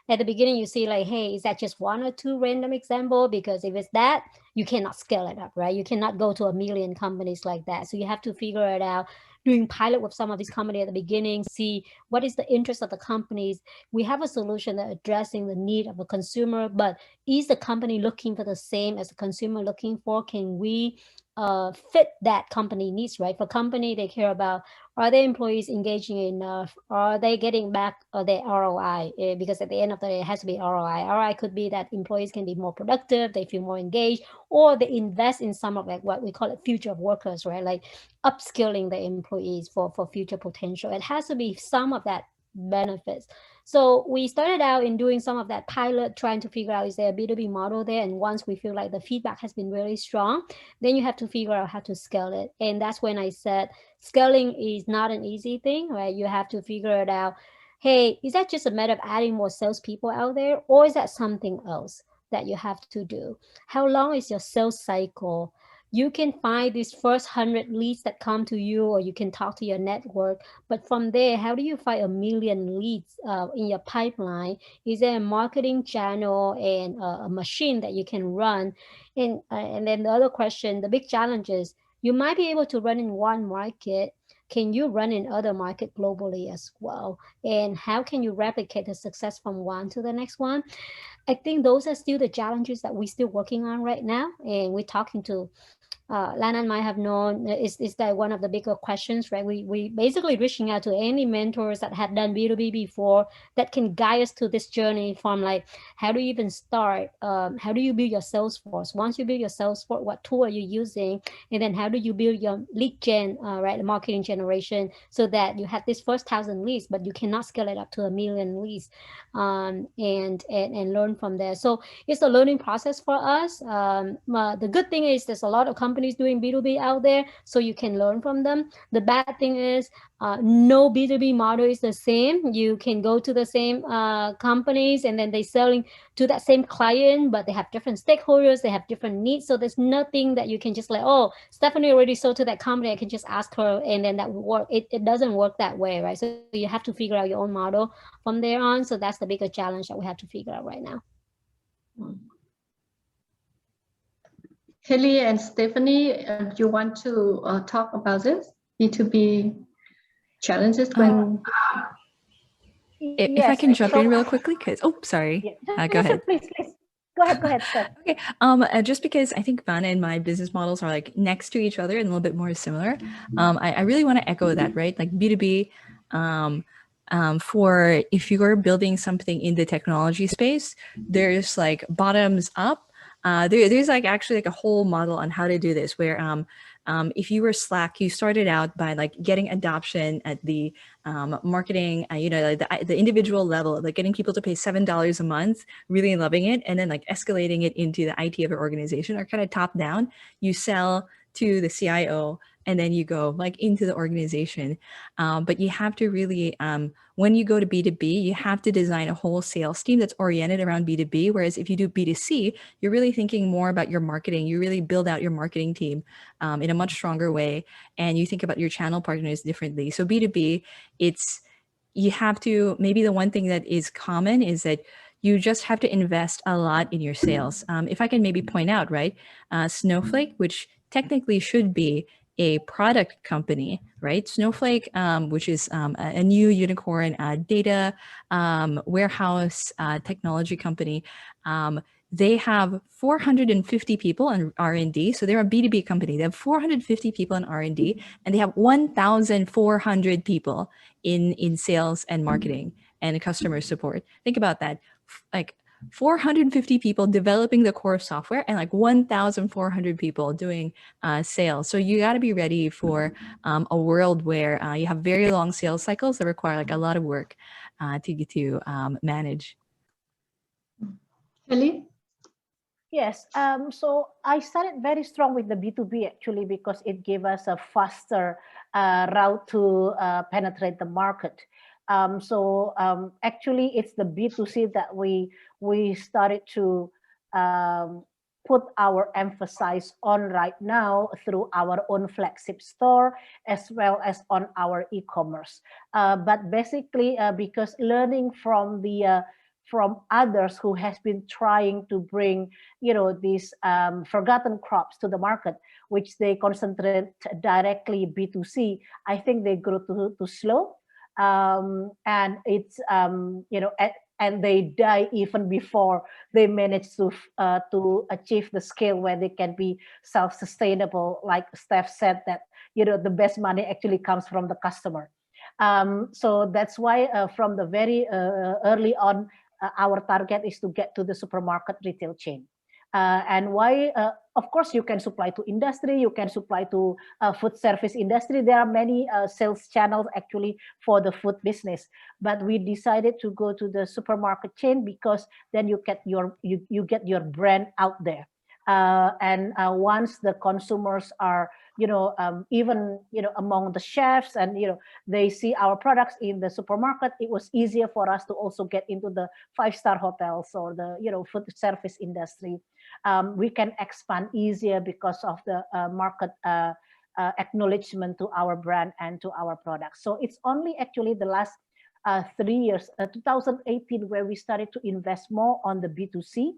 At the beginning, you see like, hey, is that just one or two random example? Because if it's that, you cannot scale it up, right? You cannot go to 1 million companies like that. So you have to figure it out, doing pilot with some of these companies at the beginning, see what is the interest of the companies. We have a solution that addressing the need of a consumer, but is the company looking for the same as the consumer looking for? Can we fit that company needs, right? For company, they care about, are their employees engaging enough? Are they getting back their ROI? Because at the end of the day, it has to be ROI. ROI could be that employees can be more productive, they feel more engaged, or they invest in some of like what we call it future of workers, right? Like upskilling the employees for future potential. It has to be some of that benefits. So we started out in doing some of that pilot, trying to figure out, is there a B2B model there? And once we feel like the feedback has been really strong, then you have to figure out how to scale it. And that's when I said, scaling is not an easy thing, right? You have to figure it out. Hey, is that just a matter of adding more salespeople out there? Or is that something else that you have to do? How long is your sales cycle? You can find these first 100 leads that come to you, or you can talk to your network. But from there, how do you find 1 million leads in your pipeline? Is there a marketing channel and a machine that you can run? And then the other question, the big challenge is, you might be able to run in one market. Can you run in other markets globally as well? And how can you replicate the success from one to the next one? I think those are still the challenges that we're still working on right now. And we're talking to Lan Anh might have known, is that one of the bigger questions, right? We basically reaching out to any mentors that have done B2B before that can guide us to this journey from like, how do you even start? How do you build your sales force? Once you build your sales force, what tool are you using? And then how do you build your lead gen, right? Marketing generation, so that you have this first 1,000 leads, but you cannot scale it up to 1 million leads, and learn from there. So it's a learning process for us. The good thing is there's a lot of companies doing B2B out there, so you can learn from them. The bad thing is no B2B model is the same. You can go to the same companies, and then they're selling to that same client, but they have different stakeholders, they have different needs. So there's nothing that you can just like, oh, Stephanie already sold to that company, I can just ask her and then that will work. It doesn't work that way, right? So you have to figure out your own model from there on. So that's the bigger challenge that we have to figure out right now. Heli and Stephanie, do you want to talk about this B2B challenges when? If I can jump in real quickly, because sorry, yeah. Go ahead. Please, go ahead, Steph. Okay. Just because I think Vanna and my business models are like next to each other and a little bit more similar. I really want to echo that, right? Like B2B. For if you're building something in the technology space, there's like bottoms up. There's like actually like a whole model on how to do this, where if you were Slack, you started out by like getting adoption at the marketing, like the individual level, like getting people to pay $7 a month, really loving it, and then like escalating it into the IT of your organization, or kind of top down. You sell to the CIO, and then you go like into the organization. But you have to really, when you go to B2B, you have to design a whole sales team that's oriented around B2B. Whereas if you do B2C, you're really thinking more about your marketing. You really build out your marketing team in a much stronger way. And you think about your channel partners differently. So B2B, you have to, maybe the one thing that is common is that you just have to invest a lot in your sales. If I can maybe point out, right, Snowflake, which technically should be a product company, right? Snowflake, which is a new unicorn data warehouse technology company. They have 450 people in R&D. So they're a B2B company. They have 450 people in R&D, and they have 1,400 people in sales and marketing and customer support. Think about that. Like 450 people developing the core software and like 1,400 people doing sales. So you got to be ready for a world where you have very long sales cycles that require like a lot of work to manage. Heli? Yes, so I started very strong with the B2B actually because it gave us a faster route to penetrate the market. Actually, it's the B2C that we started to um, put our emphasis on right now through our own flagship store as well as on our e-commerce. But basically, because learning from others who has been trying to bring these forgotten crops to the market, which they concentrate directly B2C, I think they grew too slow, and it's and they die even before they manage to achieve the scale where they can be self-sustainable. Like Steph said, that the best money actually comes from the customer. So that's why from the very early on, our target is to get to the supermarket retail chain. And why, of course, you can supply to industry, you can supply to food service industry. There are many sales channels actually for the food business, but we decided to go to the supermarket chain because then you get your brand out there. And once the consumers are even among the chefs, and they see our products in the supermarket, it was easier for us to also get into the 5-star hotels or the food service industry. We can expand easier because of the market acknowledgement to our brand and to our products. So it's only actually the last 3 years, 2018, where we started to invest more on the B2C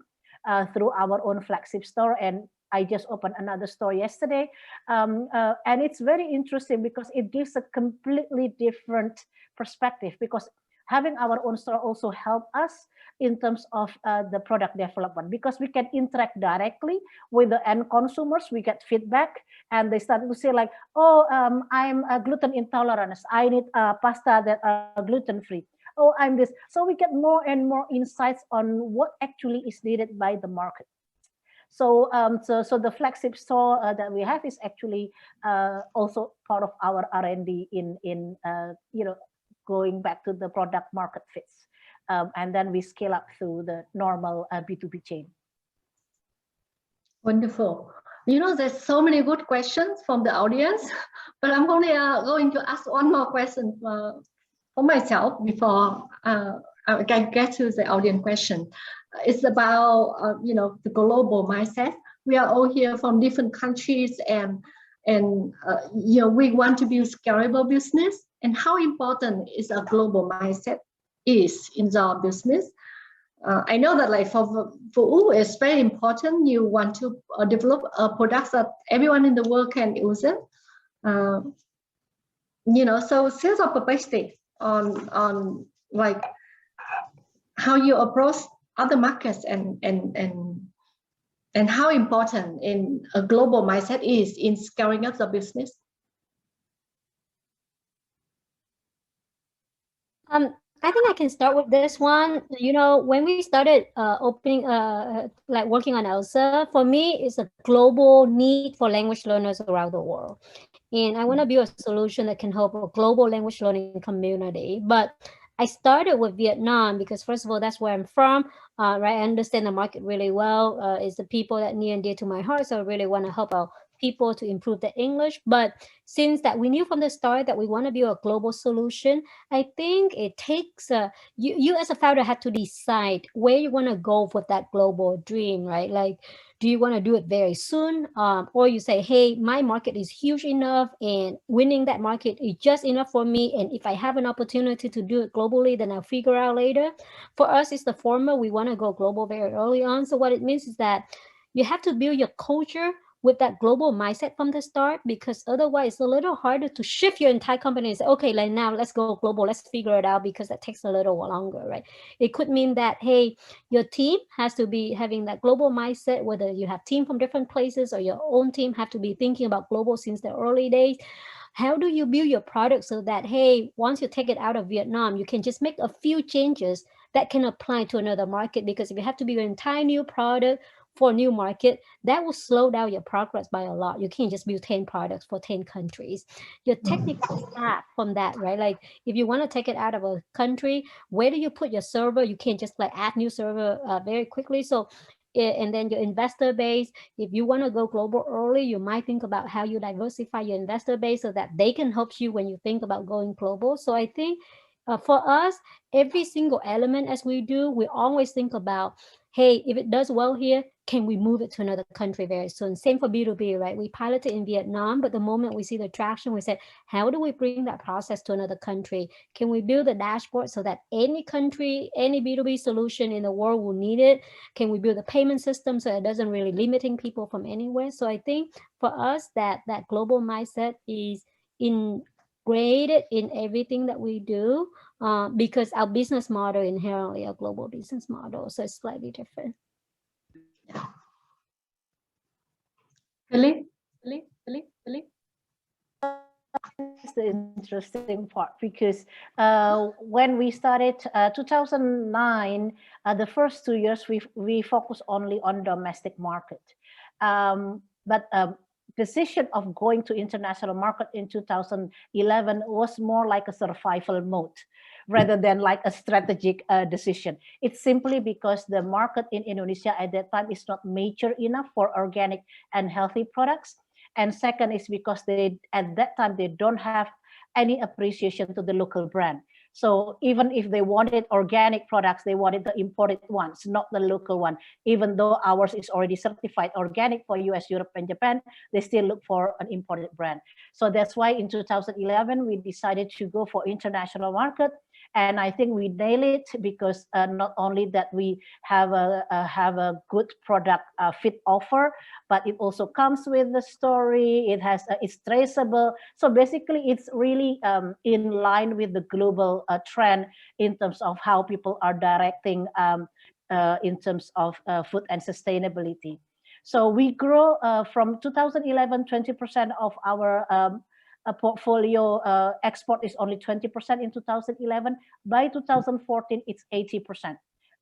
through our own flagship store. And I just opened another store yesterday. And it's very interesting because it gives a completely different perspective, because having our own store also help us in terms of the product development, because we can interact directly with the end consumers. We get feedback and they start to say like, oh, I'm a gluten intolerant, I need pasta that are gluten free. Oh, I'm this. So we get more and more insights on what actually is needed by the market. So, so the flagship store that we have is actually also part of our R&D in going back to the product market fits, and then we scale up through the normal B2B chain. Wonderful. There's so many good questions from the audience, but I'm only going to ask one more question for myself before I get to the audience question. It's about the global mindset. We are all here from different countries, and we want to build scalable business. And how important is a global mindset is in our business. I know that like for you, it's very important. You want to develop products that everyone in the world can use it. So sales of perspective on like how you approach other markets and how important in a global mindset is in scaling up the business. I think I can start with this one. When we started opening, like working on ELSA, for me, it's a global need for language learners around the world. And I want to build a solution that can help a global language learning community. But I started with Vietnam because, first of all, that's where I'm from, right? I understand the market really well. It's the people that near and dear to my heart. So I really want to help out people to improve their English. But since that we knew from the start that we want to build a global solution, I think it takes you as a founder have to decide where you want to go with that global dream, right? Like, do you want to do it very soon? Or you say, hey, my market is huge enough and winning that market is just enough for me. And if I have an opportunity to do it globally, then I'll figure out later. For us, it's the former. We want to go global very early on. So what it means is that you have to build your culture with that global mindset from the start, because otherwise it's a little harder to shift your entire company and say, okay, like now let's go global, let's figure it out, because that takes a little longer, right? It could mean that, hey, your team has to be having that global mindset, whether you have team from different places or your own team have to be thinking about global since the early days. How do you build your product so that, hey, once you take it out of Vietnam, you can just make a few changes that can apply to another market? Because if you have to build an entire new product for a new market, that will slow down your progress by a lot. You can't just build 10 products for 10 countries. Your technical staff from that, right? Like if you want to take it out of a country, where do you put your server? You can't just like add new server very quickly. So and then your investor base. If you want to go global early, you might think about how you diversify your investor base so that they can help you when you think about going global. So I think for us, every single element as we do, we always think about, hey, if it does well here, can we move it to another country very soon? Same for B2B, right? We piloted in Vietnam, but the moment we see the traction, we said, how do we bring that process to another country? Can we build a dashboard so that any country, any B2B solution in the world will need it? Can we build a payment system so it doesn't really limiting people from anywhere? So I think for us, that global mindset is integrated in everything that we do, because our business model inherently a global business model, so it's slightly different. Really? That's the interesting part, because when we started 2009, the first 2 years we focused only on domestic market, but decision of going to international market in 2011 was more like a survival mode rather than like a strategic decision. It's simply because the market in Indonesia at that time is not mature enough for organic and healthy products. And second is because at that time they don't have any appreciation to the local brand. So even if they wanted organic products, they wanted the imported ones, not the local one. Even though ours is already certified organic for US, Europe, and Japan, they still look for an imported brand. So that's why in 2011, we decided to go for international market. And I think we nail it, because not only that we have a good product fit offer, but it also comes with the story. It's traceable. So basically, it's really in line with the global trend in terms of how people are directing in terms of food and sustainability. So we grow from 2011, 20% of our portfolio export is only 20% in 2011. By 2014, it's 80%.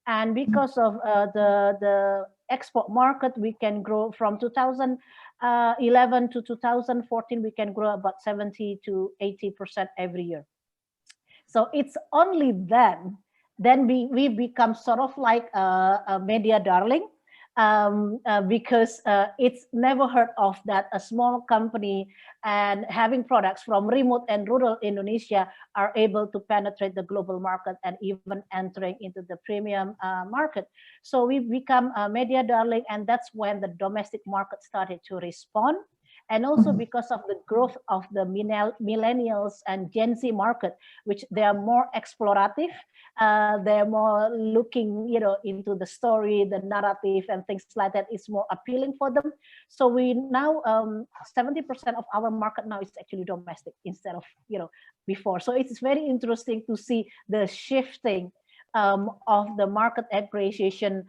And because of the export market, we can grow from 2011 to 2014, we can grow about 70 to 80% every year. So it's only then we become sort of like a media darling, because it's never heard of that a small company and having products from remote and rural Indonesia are able to penetrate the global market and even entering into the premium market. So we become a media darling, and that's when the domestic market started to respond. And also because of the growth of the millennials and Gen Z market, which they are more explorative, they're more looking, into the story, the narrative, and things like that. It's more appealing for them. So we now 70% of our market now is actually domestic instead of before. So it's very interesting to see the shifting of the market appreciation,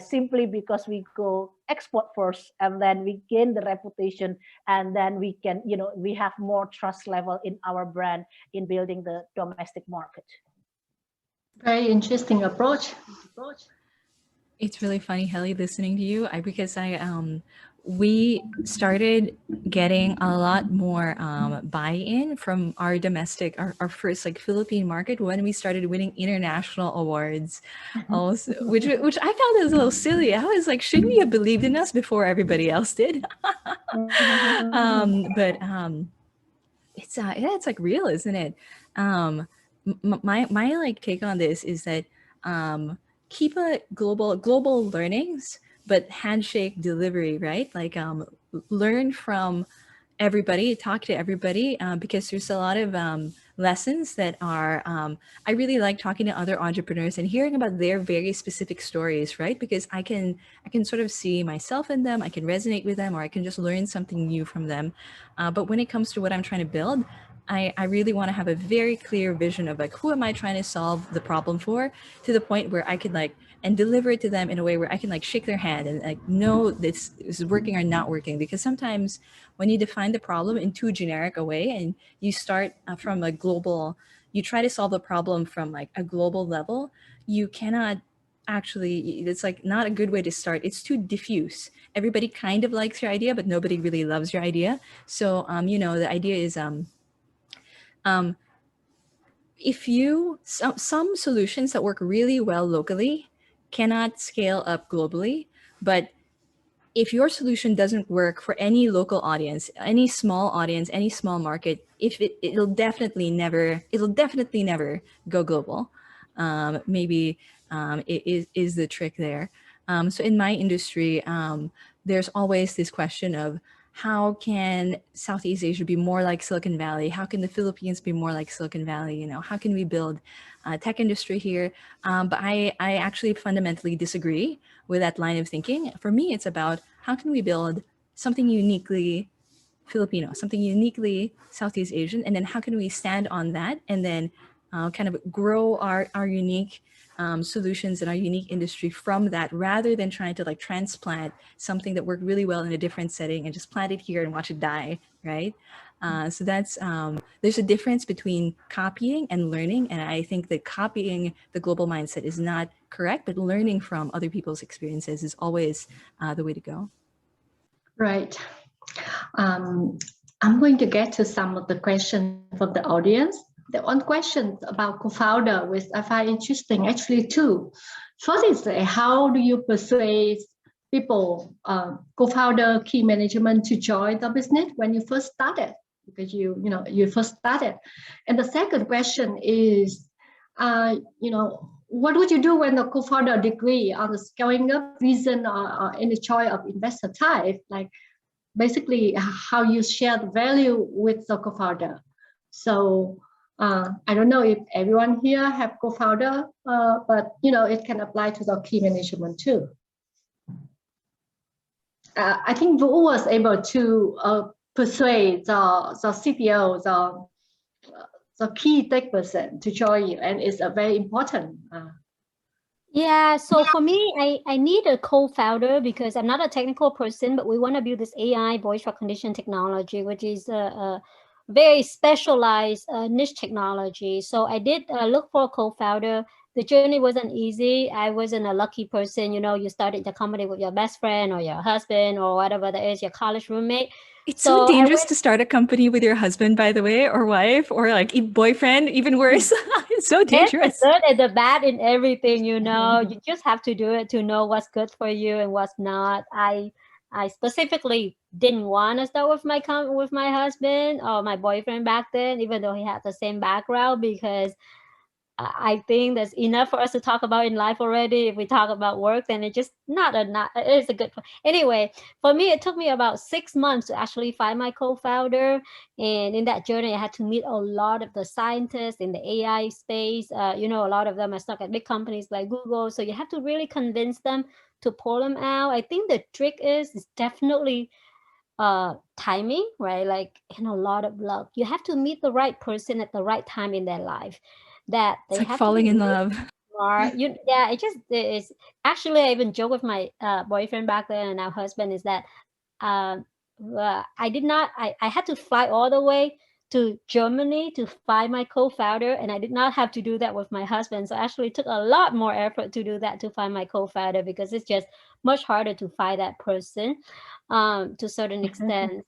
simply because we go export first, and then we gain the reputation, and then we can, we have more trust level in our brand in building the domestic market. Very interesting approach. It's really funny, Heli, listening to you, because we started getting a lot more buy-in from our domestic, our first Philippine market, when we started winning international awards, also, which I found was a little silly. I was like, shouldn't you have believed in us before everybody else did? But it's real, isn't it? My take on this is that keep a global learnings, but handshake delivery, right? Learn from everybody, talk to everybody, because there's a lot of lessons that are, I really like talking to other entrepreneurs and hearing about their very specific stories, right? Because I can sort of see myself in them, I can resonate with them, or I can just learn something new from them. But when it comes to what I'm trying to build, I really want to have a very clear vision of who am I trying to solve the problem for, to the point where I could and deliver it to them in a way where I can shake their hand and know this is working or not working. Because sometimes when you define the problem in too generic a way, and you start from a global, you try to solve the problem from a global level, you cannot actually, it's not a good way to start. It's too diffuse. Everybody kind of likes your idea, but nobody really loves your idea. So, the idea is, if some solutions that work really well locally cannot scale up globally, But if your solution doesn't work for any local audience, any small market, it'll definitely never go global. Maybe it is the trick there. So in my industry, there's always this question of how can Southeast Asia be more like Silicon Valley? How can the Philippines be more like Silicon Valley? You know, how can we build a tech industry here? But I actually fundamentally disagree with that line of thinking. For me, it's about how can we build something uniquely Filipino, something uniquely Southeast Asian, and then how can we stand on that and then kind of grow our unique solutions and our unique industry from that, rather than trying to like transplant something that worked really well in a different setting and just plant it here and watch it die, right? So that's there's a difference between copying and learning, and I think that copying the global mindset is not correct, but learning from other people's experiences is always the way to go. Right. I'm going to get to some of the questions from the audience. The one question about co-founder, which I find interesting, actually two. First is how do you persuade people, co-founder, key management to join the business when you first started? Because you first started. And the second question is, what would you do when the co-founder agree on the scaling up vision or any choice of investor type, like basically how you share the value with the co-founder? So I don't know if everyone here have co-founder, but it can apply to the key management too. I think Vũ was able to persuade the CTO, the key tech person to join you, and it's a very important. Yeah, so for me, I need a co-founder because I'm not a technical person, but we want to build this AI voice recognition technology, which is a very specialized niche technology. So I did look for a co-founder. The journey wasn't easy. I wasn't a lucky person. You started the company with your best friend or your husband or whatever that is, your college roommate. It's so dangerous to start a company with your husband, by the way, or wife, or like boyfriend, even worse. It's so dangerous. There's the good and the bad in everything, You just have to do it to know what's good for you and what's not. I specifically didn't want to start with my husband or my boyfriend back then, even though he had the same background, because I think that's enough for us to talk about in life already. If we talk about work, then it's just it's a good. Anyway, for me, it took me about 6 months to actually find my co-founder. And in that journey, I had to meet a lot of the scientists in the AI space. A lot of them are stuck at big companies like Google. So you have to really convince them to pull them out. I think the trick is definitely timing, right? Like, a lot of luck. You have to meet the right person at the right time in their life. That they it's like have falling in love. Yeah, it's actually, I even joke with my boyfriend back then and now husband is that I had to fly all the way to Germany to find my co-founder, and I did not have to do that with my husband. So actually it took a lot more effort to do that, to find my co-founder, because it's just much harder to find that person to a certain extent.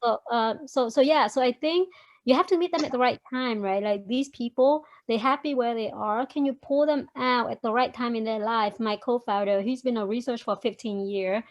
So yeah, so I think you have to meet them at the right time, right? Like, these people, they're happy where they are. Can you pull them out at the right time in their life? My co-founder, he's been in research for 15 years.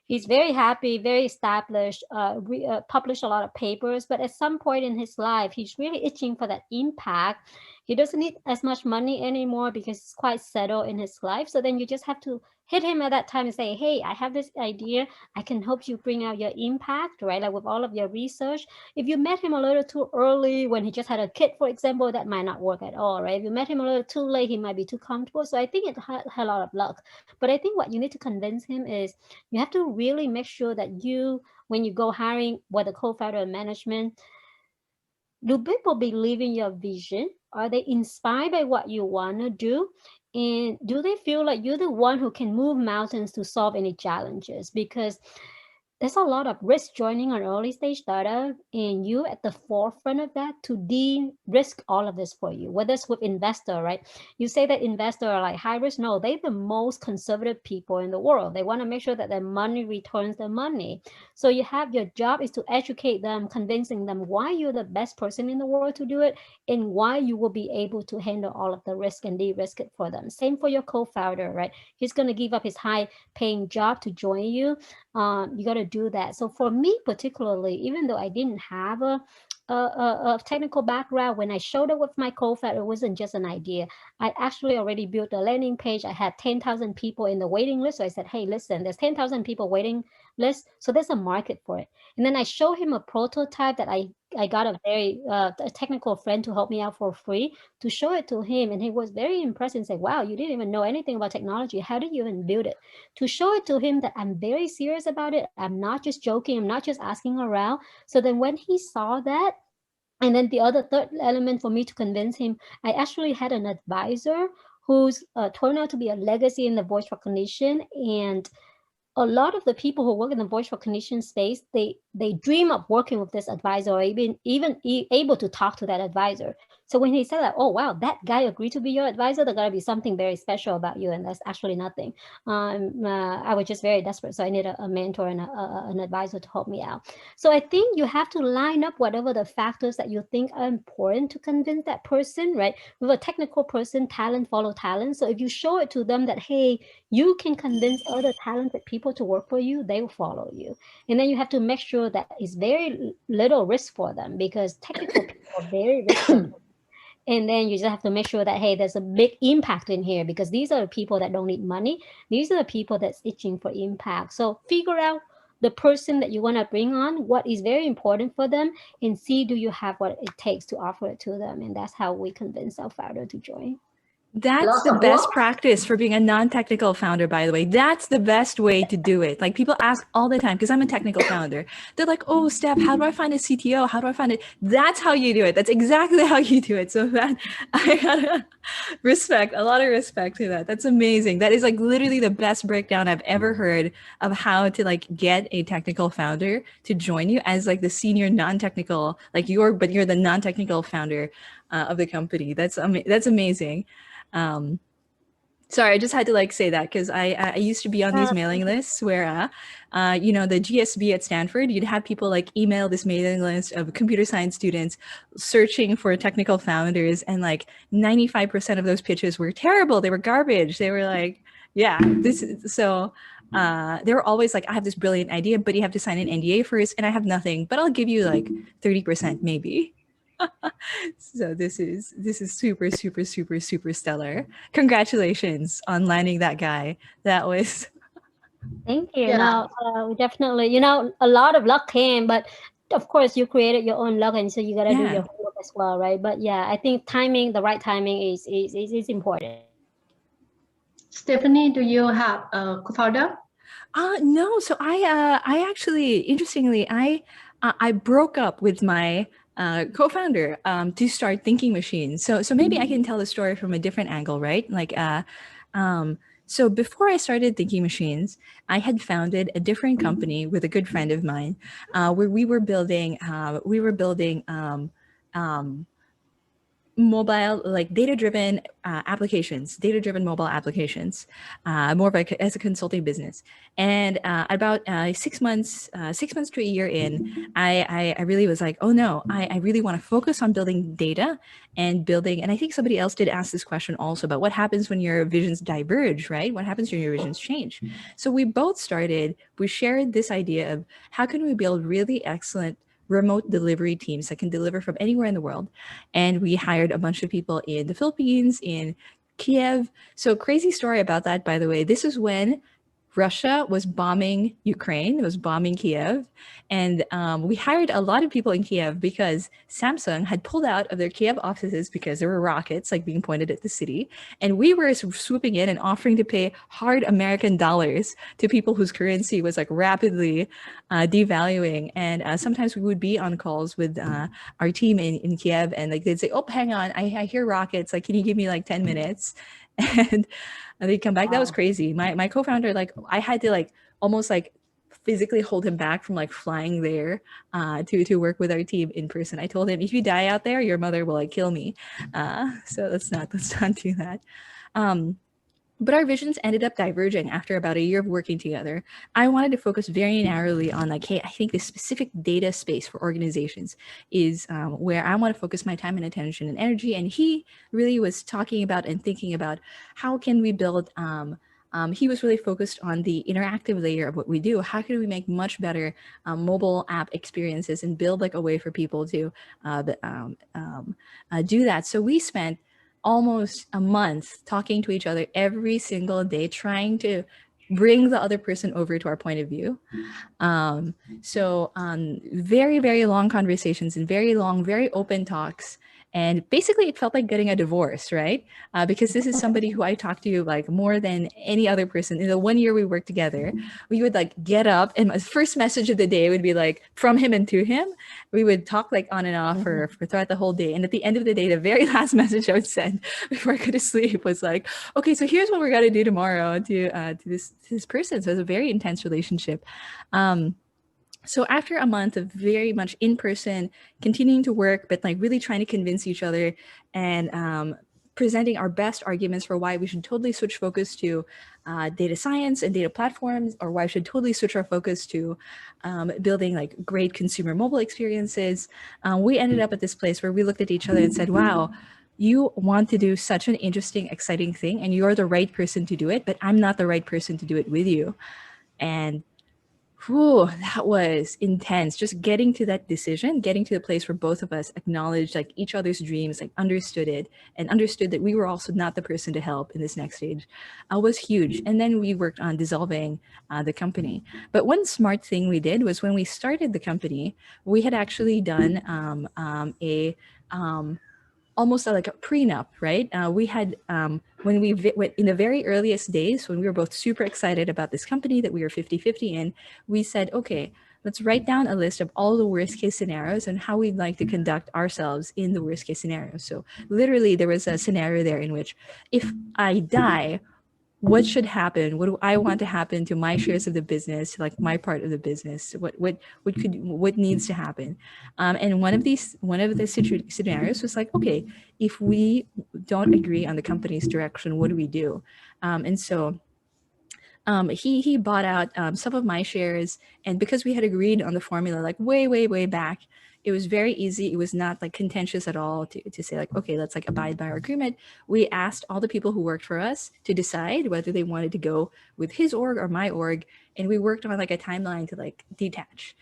He's very happy, very established, published a lot of papers, but at some point in his life, he's really itching for that impact. He doesn't need as much money anymore because he's quite settled in his life. So then you just have to hit him at that time and say, hey, I have this idea. I can help you bring out your impact, right? Like with all of your research. If you met him a little too early when he just had a kid, for example, that might not work at all, right? If you met him a little too late, he might be too comfortable. So I think it had a lot of luck. But I think what you need to convince him is you have to really make sure that when you go hiring, whether co-founder or management, do people believe in your vision? Are they inspired by what you want to do? And do they feel like you're the one who can move mountains to solve any challenges? Because there's a lot of risk joining an early stage startup, and you at the forefront of that to de-risk all of this for you, whether it's with investor, right? You say that investor are like high risk. No, they're the most conservative people in the world. They want to make sure that their money returns their money. So you have, your job is to educate them, convincing them why you're the best person in the world to do it, and why you will be able to handle all of the risk and de-risk it for them. Same for your co-founder, right? He's going to give up his high paying job to join you. You got to do that. So for me particularly, even though I didn't have a technical background, when I showed up with my co-founder, it wasn't just an idea. I actually already built a landing page. I had 10,000 people in the waiting list. So I said, hey, listen, there's 10,000 people waiting list. So there's a market for it. And then I showed him a prototype that I got a very a technical friend to help me out for free to show it to him. And he was very impressed and said, wow, you didn't even know anything about technology. How did you even build it? To show it to him that I'm very serious about it. I'm not just joking. I'm not just asking around. So then when he saw that, and then the other third element for me to convince him, I actually had an advisor who's turned out to be a legacy in the voice recognition. And a lot of the people who work in the voice recognition space, they dream of working with this advisor, or even able to talk to that advisor. So when he said that, oh wow, that guy agreed to be your advisor, there gotta be something very special about you, and that's actually nothing. I was just very desperate, so I needed a mentor and an advisor to help me out. So I think you have to line up whatever the factors that you think are important to convince that person, right? With a technical person, talent follow talent. So if you show it to them that, hey, you can convince other talented people to work for you, they will follow you. And then you have to make sure that it's very little risk for them, because technical people are very risky. And then you just have to make sure that, hey, there's a big impact in here, because these are the people that don't need money. These are the people that's itching for impact. So figure out the person that you want to bring on, what is very important for them, and see, do you have what it takes to offer it to them? And that's how we convince our founder to join. That's the best practice for being a non-technical founder, by the way. That's the best way to do it. Like, people ask all the time, because I'm a technical founder. They're like, oh, Steph, how do I find a CTO? How do I find it? That's how you do it. That's exactly how you do it. So that, I gotta respect, a lot of respect to that. That's amazing. That is like literally the best breakdown I've ever heard of how to like get a technical founder to join you as like the senior non-technical, like but you're the non-technical founder of the company. That's amazing. Sorry, I just had to like say that, because I used to be on these mailing lists where, you know, the GSB at Stanford, you'd have people like email this mailing list of computer science students searching for technical founders, and like 95% of those pitches were terrible. They were garbage. They were like, yeah, so they were always like, I have this brilliant idea, but you have to sign an NDA first, and I have nothing, but I'll give you like 30% maybe. So this is super, super, super, super stellar. Congratulations on landing that guy. That was. Thank you. Yeah. No, definitely, you know, a lot of luck came, but of course you created your own luck, and so you got to do your homework as well, right? But yeah, I think timing, the right timing is important. Stephanie, do you have a co-founder? No. So I actually, interestingly, I broke up with my co-founder to start Thinking Machines. So maybe I can tell the story from a different angle, right? Like, so before I started Thinking Machines, I had founded a different company with a good friend of mine, where we were building mobile, like data-driven applications, data-driven mobile applications, more of as a consulting business. And about 6 months to a year in, I really was like, oh no, I really want to focus on building data and building. And I think somebody else did ask this question also about what happens when your visions diverge, right? What happens when your visions change? So we shared this idea of how can we build really excellent remote delivery teams that can deliver from anywhere in the world. And we hired a bunch of people in the Philippines, in Kiev. So crazy story about that, by the way. This is when Russia was bombing Ukraine, it was bombing Kiev. And we hired a lot of people in Kiev because Samsung had pulled out of their Kiev offices because there were rockets like being pointed at the city. And we were swooping in and offering to pay hard American dollars to people whose currency was like rapidly devaluing. And sometimes we would be on calls with our team in Kiev, and like they'd say, oh, hang on, I hear rockets. Like, can you give me like 10 minutes? And they'd come back. Wow. That was crazy. My co-founder, like I had to like almost like physically hold him back from like flying there to work with our team in person. I told him, if you die out there, your mother will like kill me. So let's not do that. But our visions ended up diverging after about a year of working together. I wanted to focus very narrowly on like, hey, I think this specific data space for organizations is where I want to focus my time and attention and energy. And he really was talking about and thinking about how can we build, he was really focused on the interactive layer of what we do. How can we make much better mobile app experiences and build like a way for people to do that? So we spent almost a month talking to each other every single day, trying to bring the other person over to our point of view. So very, very long conversations and very long, very open talks. And basically it felt like getting a divorce, right? Because this is somebody who I talked to like more than any other person. In the 1 year we worked together, we would like get up and my first message of the day would be like from him and to him. We would talk like on and off for throughout the whole day. And at the end of the day, the very last message I would send before I go to sleep was like, okay, so here's what we're going to do tomorrow to this person. So it was a very intense relationship. So after a month of very much in person, continuing to work, but like really trying to convince each other and presenting our best arguments for why we should totally switch focus to data science and data platforms, or why we should totally switch our focus to building like great consumer mobile experiences, we ended up at this place where we looked at each other and said, wow, you want to do such an interesting, exciting thing, and you're the right person to do it, but I'm not the right person to do it with you. And whew, that was intense. Just getting to that decision, getting to the place where both of us acknowledged like each other's dreams, like understood it, and understood that we were also not the person to help in this next stage, was huge. And then we worked on dissolving the company. But one smart thing we did was when we started the company, we had actually done almost like a prenup, right? We had, when we in the very earliest days, when we were both super excited about this company that we were 50-50 in, we said, okay, let's write down a list of all the worst case scenarios and how we'd like to conduct ourselves in the worst case scenario. So literally there was a scenario there in which if I die, what should happen? What do I want to happen to my shares of the business, like my part of the business? What needs to happen? And one of the scenarios was like, okay, if we don't agree on the company's direction, what do we do? And so he bought out some of my shares, and because we had agreed on the formula like way back, it was very easy. It was not like contentious at all to say like, okay, let's like abide by our agreement. We asked all the people who worked for us to decide whether they wanted to go with his org or my org. And we worked on like a timeline to like detach.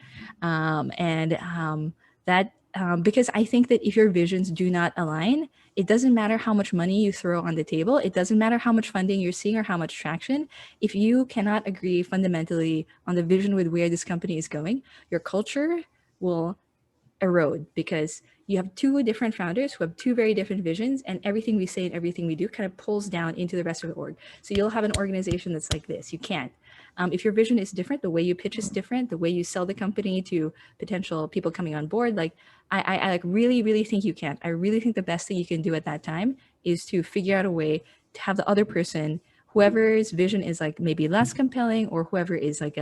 Because I think that if your visions do not align, it doesn't matter how much money you throw on the table. It doesn't matter how much funding you're seeing or how much traction. If you cannot agree fundamentally on the vision with where this company is going, your culture will erode, because you have two different founders who have two very different visions, and everything we say and everything we do kind of pulls down into the rest of the org. So you'll have an organization that's like this. You can't. If your vision is different, the way you pitch is different, the way you sell the company to potential people coming on board, like I like really think you can't. I really think the best thing you can do at that time is to figure out a way to have the other person, whoever's vision is like maybe less compelling, or whoever is like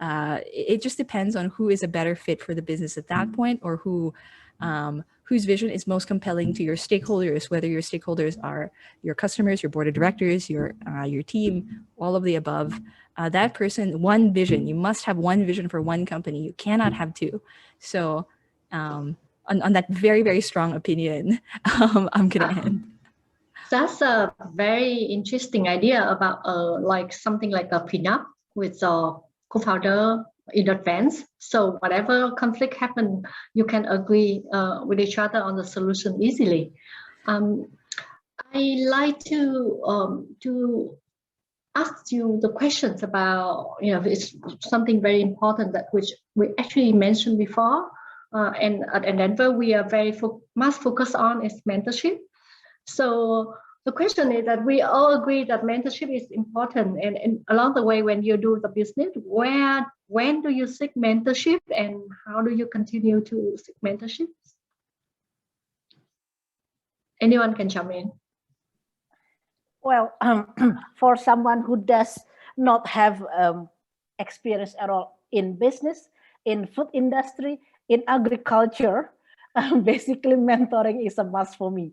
it just depends on who is a better fit for the business at that point, or whose vision is most compelling to your stakeholders, whether your stakeholders are your customers, your board of directors, your team, all of the above. That person, one vision, you must have one vision for one company. You cannot have two. So on that very strong opinion, I'm going to end. That's a very interesting idea about like something like a prenup with a co-founder in advance. So whatever conflict happen, you can agree with each other on the solution easily. I like to ask you the questions about, it's something very important that which we actually mentioned before, and at EndeavHER we are very much focused on is mentorship. So the question is that we all agree that mentorship is important, and along the way when you do the business, when do you seek mentorship, and how do you continue to seek mentorship? Anyone can jump in. Well, for someone who does not have experience at all in business, in food industry, in agriculture, basically mentoring is a must for me.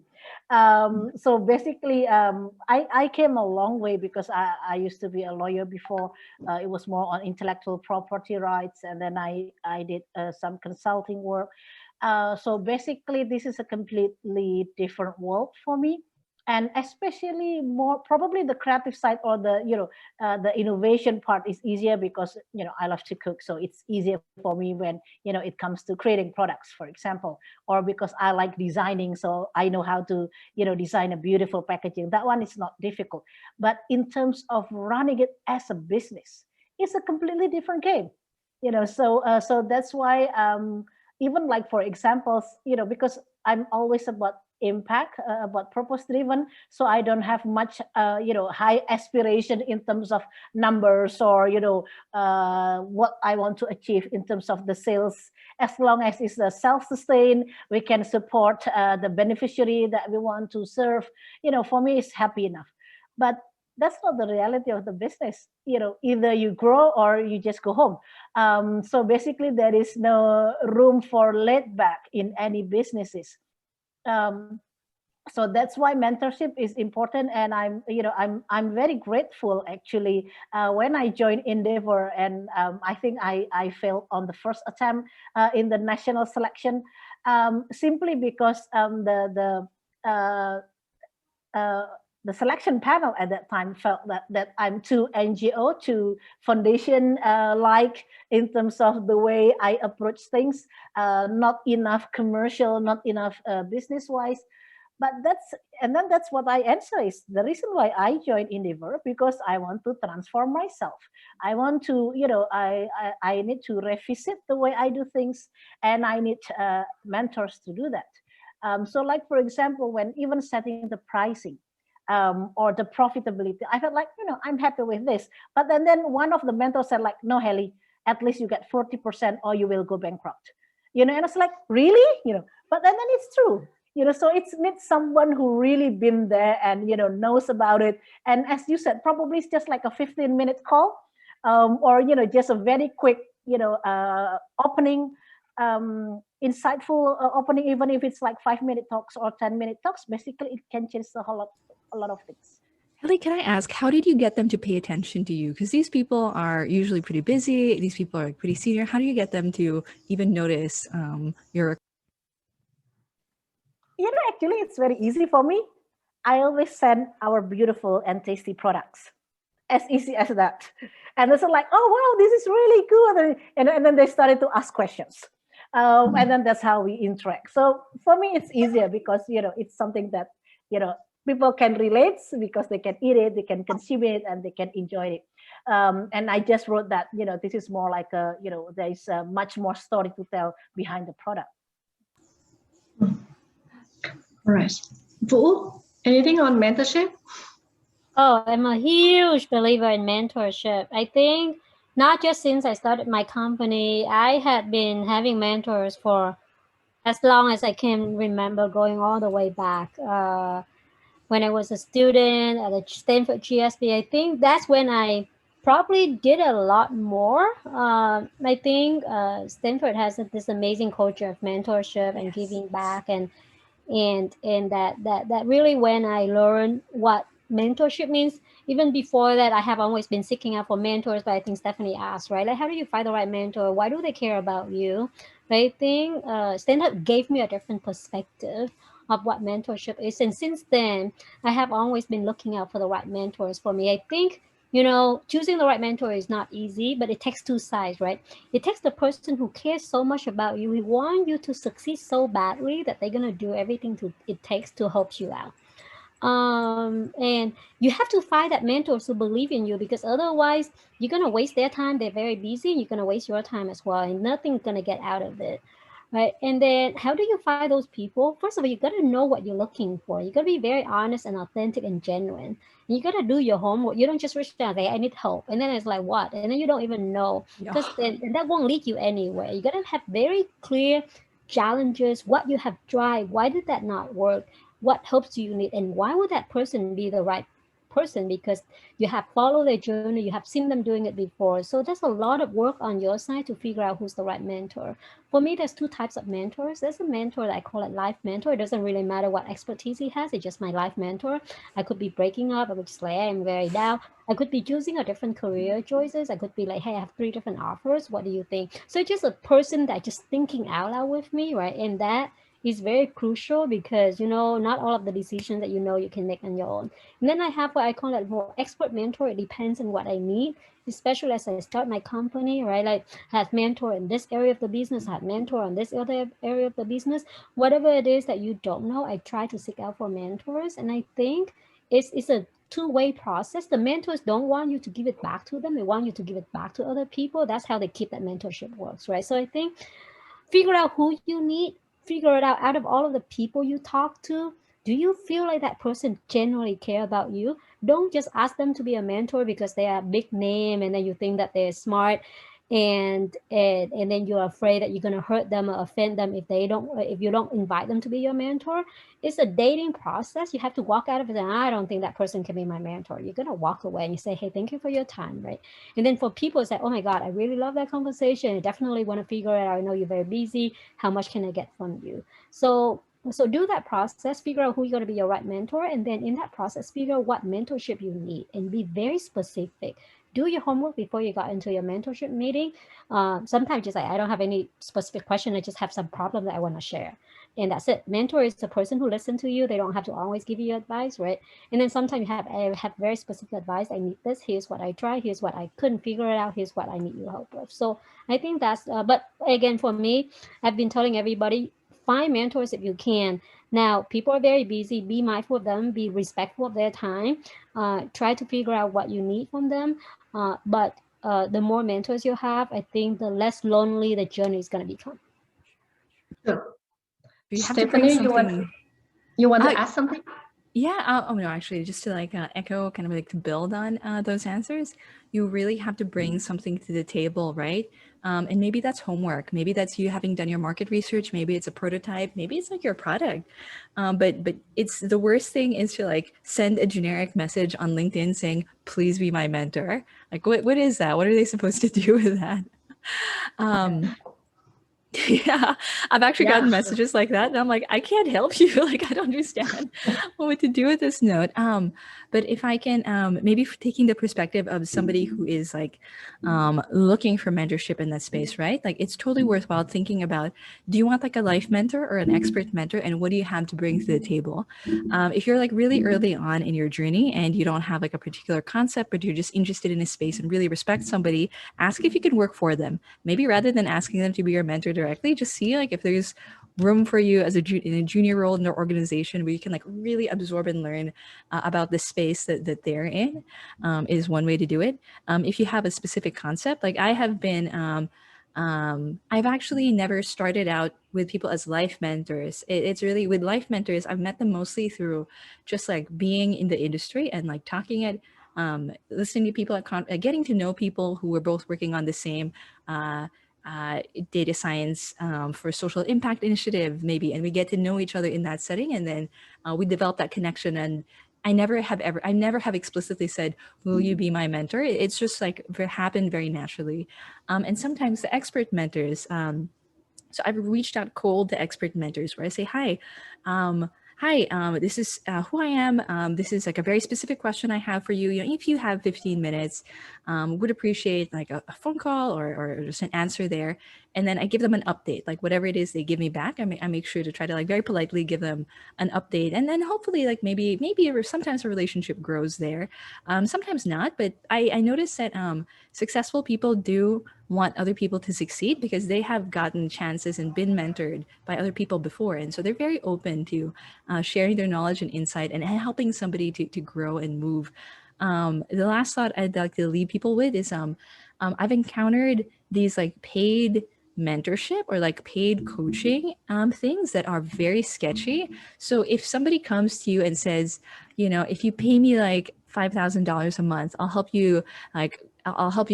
So basically, I came a long way because I used to be a lawyer before. It was more on intellectual property rights, and then I did some consulting work. So basically, this is a completely different world for me, and especially more probably the creative side or the the innovation part is easier because I love to cook, so it's easier for me when it comes to creating products, for example, or because I like designing, so I know how to design a beautiful packaging. That one is not difficult, but in terms of running it as a business, it's a completely different game. So that's why even like for examples, because I'm always about impact, about purpose driven, so I don't have much high aspiration in terms of numbers or what I want to achieve in terms of the sales. As long as it's self-sustained, we can support the beneficiary that we want to serve, for me it's happy enough. But that's not the reality of the business. Either you grow or you just go home. So basically there is no room for laid back in any businesses. So that's why mentorship is important, and I'm very grateful actually when I joined EndeavHER, and I think I failed on the first attempt in the national selection, simply because the selection panel at that time felt that I'm too NGO, too foundation like in terms of the way I approach things, not enough commercial, not enough business wise. But that's what I answer is the reason why I joined EndeavHER, because I want to transform myself. I want to, I need to revisit the way I do things, and I need mentors to do that. So like, for example, when even setting the pricing, or the profitability, I felt like, I'm happy with this. But then one of the mentors said like, no, Heli, at least you get 40% or you will go bankrupt. And I was like, really? But then it's true. So it needs someone who really been there and, knows about it. And as you said, probably it's just like a 15-minute call, or, just a very quick, opening, insightful opening, even if it's like 5-minute talks or 10-minute talks. Basically, it can change a lot of things. Heli, can I ask, how did you get them to pay attention to you? Because these people are usually pretty busy. These people are pretty senior. How do you get them to even notice your? Actually, it's very easy for me. I always send our beautiful and tasty products. As easy as that. And they're like, oh, wow, this is really good. And then they started to ask questions. And then that's how we interact. So for me, it's easier because, it's something that, people can relate because they can eat it, they can consume it, and they can enjoy it. And I just wrote that, this is more like there's much more story to tell behind the product. All right. Vũ, anything on mentorship? Oh, I'm a huge believer in mentorship. I think not just since I started my company, I had been having mentors for as long as I can remember, going all the way back. When I was a student at the Stanford GSB, I think that's when I probably did a lot more. I think Stanford has this amazing culture of mentorship and giving back, and that really when I learned what mentorship means. Even before that, I have always been seeking out for mentors, but I think Stephanie asked, right? Like, how do you find the right mentor? Why do they care about you? But I think Stanford gave me a different perspective of what mentorship is. And since then, I have always been looking out for the right mentors for me. I think, choosing the right mentor is not easy, but it takes two sides, right? It takes the person who cares so much about you, who want you to succeed so badly that they're going to do everything it takes to help you out. And you have to find that mentors who believe in you, because otherwise you're going to waste their time. They're very busy. You're going to waste your time as well, and nothing's going to get out of it. Right. And then how do you find those people? First of all, you got to know what you're looking for. You got to be very honest and authentic and genuine. And you got to do your homework. You don't just reach out, say, I need help. And then it's like, what? And then you don't even know, because then that won't lead you anywhere. You got to have very clear challenges, what you have tried. Why did that not work? What helps do you need? And why would that person be the right person because you have followed their journey, you have seen them doing it before. So there's a lot of work on your side to figure out who's the right mentor. For me, there's two types of mentors. There's a mentor that I call it life mentor. It doesn't really matter what expertise he has. It's just my life mentor. I could be breaking up. I would just like, hey, I'm very down. I could be choosing a different career choices. I could be like, hey, I have 3 different offers. What do you think? So it's just a person that just thinking out loud with me, right? And that is very crucial because, you know, not all of the decisions that you can make on your own. And then I have what I call it more expert mentor. It depends on what I need, especially as I start my company, right? Like I have mentor in this area of the business, I have mentor on this other area of the business. Whatever it is that you don't know, I try to seek out for mentors. And I think it's a two-way process. The mentors don't want you to give it back to them. They want you to give it back to other people. That's how they keep that mentorship works, right? So I think figure out who you need, figure it out of all of the people you talk to. Do you feel like that person genuinely care about you? Don't just ask them to be a mentor because they are a big name and then you think that they're smart and then you're afraid that you're going to hurt them or offend them if you don't invite them to be your mentor. It's a dating process. You have to walk out of it and I don't think that person can be my mentor. You're going to walk away and you say, hey, thank you for your time, right? And then for people, it's like, oh my God, I really love that conversation. I definitely want to figure it out. I know you're very busy. How much can I get from you? So do that process, figure out who's going to be your right mentor. And then in that process, figure out what mentorship you need and be very specific. Do your homework before you got into your mentorship meeting. Sometimes just like, I don't have any specific question. I just have some problem that I want to share. And that's it. Mentor is the person who listens to you. They don't have to always give you advice, right? And then sometimes I have very specific advice. I need this. Here's what I tried. Here's what I couldn't figure it out. Here's what I need your help with. So I think that's, but again, for me, I've been telling everybody, find mentors if you can. Now, people are very busy. Be mindful of them. Be respectful of their time. Try to figure out what you need from them. But the more mentors you have, I think the less lonely the journey is going to become. Sure. You have Stephanie, to you want to ask something? Yeah. Oh no, actually, just to like echo, kind of like to build on those answers, you really have to bring something to the table, right? And maybe that's homework. Maybe that's you having done your market research. Maybe it's a prototype. Maybe it's like your product. But it's the worst thing is to like send a generic message on LinkedIn saying, "Please be my mentor." Like, what is that? What are they supposed to do with that? Yeah, I've actually gotten messages like that, and I'm like, I can't help you. Like, I don't understand what to do with this note. But if I can, maybe taking the perspective of somebody who is like looking for mentorship in that space, right? Like, it's totally worthwhile thinking about: do you want like a life mentor or an expert mentor, and what do you have to bring to the table? If you're like really early on in your journey and you don't have like a particular concept, but you're just interested in a space and really respect somebody, ask if you can work for them. Maybe rather than asking them to be your mentor directly, just see like if there's room for you as in a junior role in their organization where you can like really absorb and learn about the space that they're in, is one way to do it. If you have a specific concept, like I have been, I've actually never started out with people as life mentors. It's really with life mentors, I've met them mostly through just like being in the industry and like talking at listening to people at getting to know people who were both working on the same data science for social impact initiative, maybe, and we get to know each other in that setting, and then we develop that connection. And I never have explicitly said, "Will you be my mentor?" It's just like happened very naturally. And sometimes the expert mentors. So I've reached out cold to expert mentors where I say, "Hi, this is who I am. This is like a very specific question I have for you. You know, if you have 15 minutes, would appreciate like a phone call or just an answer there." And then I give them an update, like whatever it is they give me back. I make sure to try to like very politely give them an update, and then hopefully like maybe sometimes a relationship grows there, sometimes not. But I noticed that successful people do want other people to succeed because they have gotten chances and been mentored by other people before, and so they're very open to sharing their knowledge and insight and helping somebody to grow and move. The last thought I'd like to leave people with is I've encountered these like paid mentorship or like paid coaching things that are very sketchy. So if somebody comes to you and says, you know, if you pay me like $5,000 a month, I'll help you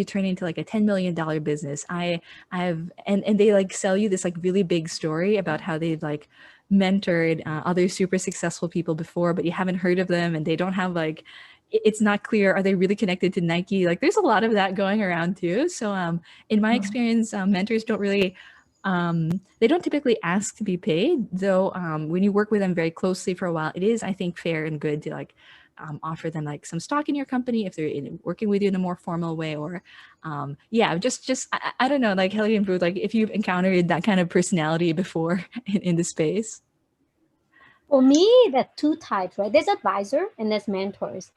turn into like a $10 million business. I have, and they like sell you this like really big story about how they've like mentored other super successful people before, but you haven't heard of them and they don't have like, it's not clear, are they really connected to Nike? Like there's a lot of that going around too. So in my experience, mentors don't really, they don't typically ask to be paid, though when you work with them very closely for a while, it is, I think, fair and good to like offer them like some stock in your company if they're working with you in a more formal way, or yeah, just I don't know, like Helianti Hilman, like if you've encountered that kind of personality before in the space. For me, there are two types, right? There's advisor and there's mentors.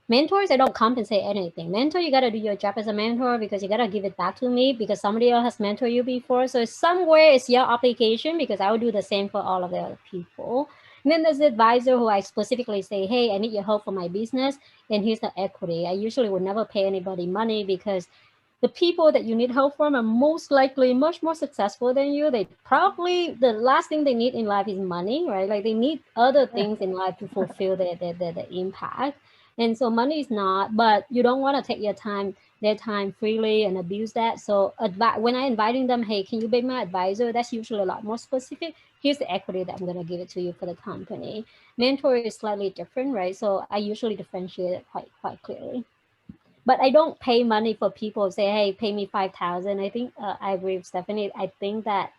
Mentors, I don't compensate anything. Mentor, you got to do your job as a mentor because you got to give it back to me because somebody else has mentored you before. So somewhere it's your obligation because I will do the same for all of the other people. And then there's the advisor who I specifically say, hey, I need your help for my business. And here's the equity. I usually would never pay anybody money because the people that you need help from are most likely much more successful than you. They probably, the last thing they need in life is money, right? Like they need other things in life to fulfill their impact. And so money is not, but you don't want to take their time freely and abuse that. So when I'm inviting them, hey, can you be my advisor? That's usually a lot more specific. Here's the equity that I'm going to give it to you for the company. Mentor is slightly different, right? So I usually differentiate it quite clearly. But I don't pay money for people say, hey, pay me 5,000. I think I agree with Stephanie. I think that,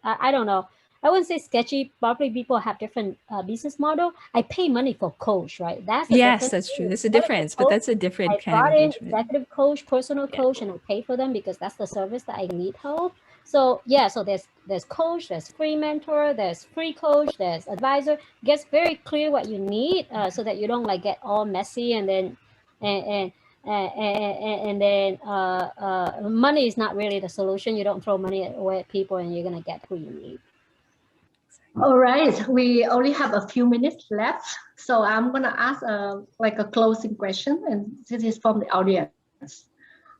I don't know. I wouldn't say sketchy. Probably people have different business model. I pay money for coach, right? That's a yes, that's true. There's a difference, but that's a different kind of engagement. Executive coach, personal coach, and I pay for them because that's the service that I need help. So yeah, so there's coach, there's free mentor, there's free coach, there's advisor. It gets very clear what you need so that you don't like get all messy and then and then money is not really the solution. You don't throw money away at people and you're gonna get who you need. All right, we only have a few minutes left, so I'm gonna ask like a closing question, and this is from the audience.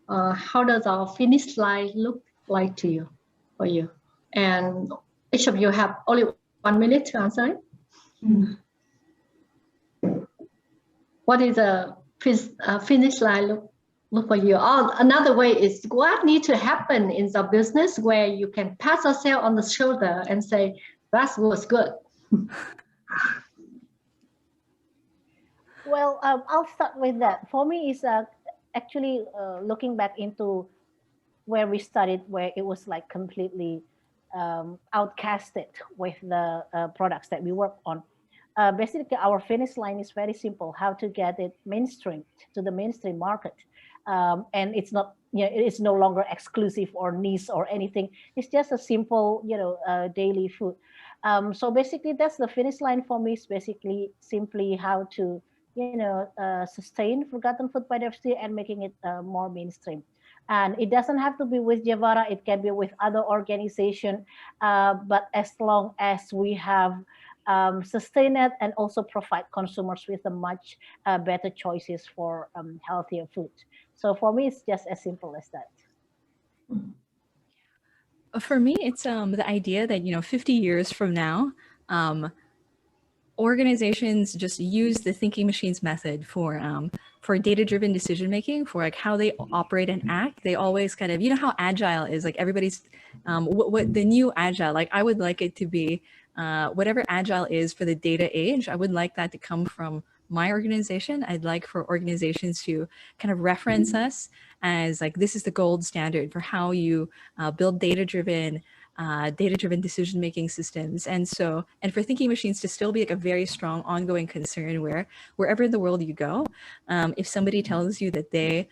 How does our finish line look like to you, for you? And each of you have only 1 minute to answer it. What is a finish line look for you? Or another way is, what needs to happen in the business where you can pat yourself on the shoulder and say, that was good? Well, I'll start with that. For me, it's actually looking back into where we started, where it was like completely outcasted with the products that we work on. Basically, our finish line is very simple: how to get it mainstream to the mainstream market, and it's not, it's no longer exclusive or niche or anything. It's just a simple, daily food. So basically, that's the finish line for me. Is basically simply how to, sustain forgotten food biodiversity and making it more mainstream. And it doesn't have to be with Javara. It can be with other organizations. But as long as we have sustain it and also provide consumers with a much better choices for healthier food. So for me, it's just as simple as that. For me, it's the idea that 50 years from now, organizations just use the thinking machines method for data-driven decision making, for like how they operate and act. They always kind of, how agile is, like everybody's what the new agile, like I would like it to be whatever agile is for the data age. I would like that to come from my organization. I'd like for organizations to kind of reference us as like, this is the gold standard for how you build data-driven decision-making systems. And for thinking machines to still be like a very strong ongoing concern where wherever in the world you go, if somebody tells you that they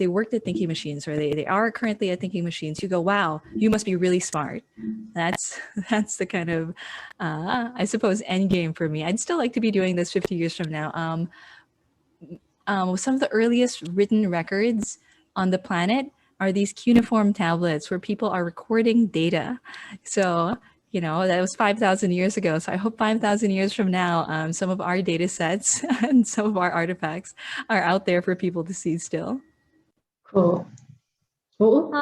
worked at thinking machines, or they are currently at thinking machines, you go, wow, you must be really smart. That's the kind of, I suppose, end game for me. I'd still like to be doing this 50 years from now. Some of the earliest written records on the planet are these cuneiform tablets where people are recording data. So, that was 5,000 years ago. So I hope 5,000 years from now, some of our data sets and some of our artifacts are out there for people to see still. Cool. I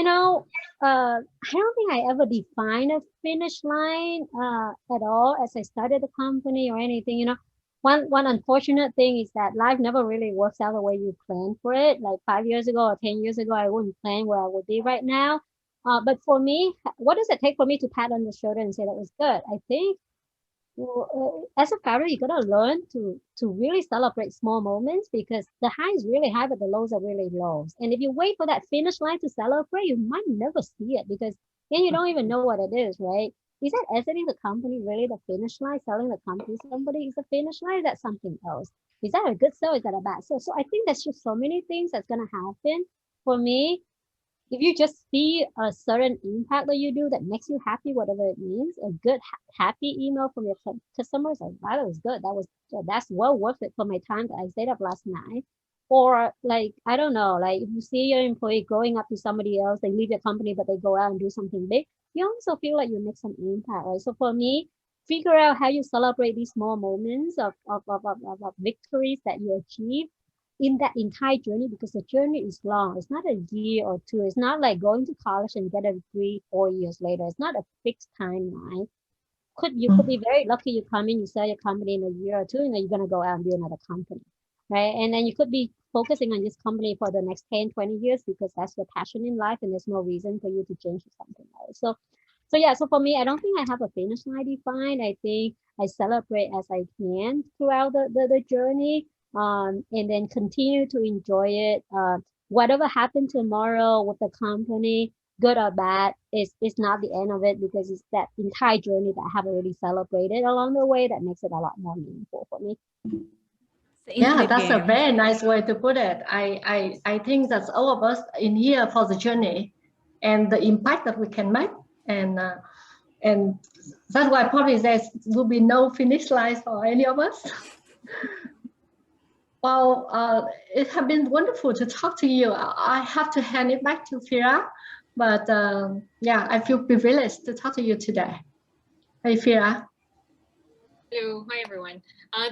don't think I ever defined a finish line at all as I started the company or anything. One unfortunate thing is that life never really works out the way you plan for it. Like 5 years ago or 10 years ago, I wouldn't plan where I would be right now. But for me, what does it take for me to pat on the shoulder and say that was good? I think as a founder, you gotta learn to really celebrate small moments, because the high is really high, but the lows are really lows. And if you wait for that finish line to celebrate, you might never see it, because then you don't even know what it is, right? Is that exiting the company really the finish line? Selling the company to somebody is the finish line? That's something else. Is that a good sale? Is that a bad sale? So I think there's just so many things that's gonna happen. For me, if you just see a certain impact that you do that makes you happy, whatever it means, a good happy email from your customers, like, wow, that was good, that's well worth it for my time that I stayed up last night. Or like, I don't know, like if you see your employee going up to somebody else, they leave your company but they go out and do something big, you also feel like you make some impact, right? So for me, figure out how you celebrate these small moments of victories that you achieve in that entire journey, because the journey is long. It's not a year or two. It's not like going to college and get a degree 4 years later. It's not a fixed timeline. You could be very lucky. You come in, you sell your company in a year or two, and then you're gonna go out and do another company, right? And then you could be focusing on this company for the next 10, 20 years because that's your passion in life, and there's no reason for you to change to something else. So yeah, so for me, I don't think I have a finish line defined. I think I celebrate as I can throughout the journey, and then continue to enjoy it. Whatever happened tomorrow with the company, good or bad, is not the end of it, because it's that entire journey that I have already celebrated along the way that makes it a lot more meaningful for me. Yeah, that's a very nice way to put it. I think that's all of us in here for the journey and the impact that we can make, and that's why probably there will be no finish line for any of us. Well, it has been wonderful to talk to you. I have to hand it back to Fira, but yeah, I feel privileged to talk to you today. Hey, Fira. Hello, hi everyone.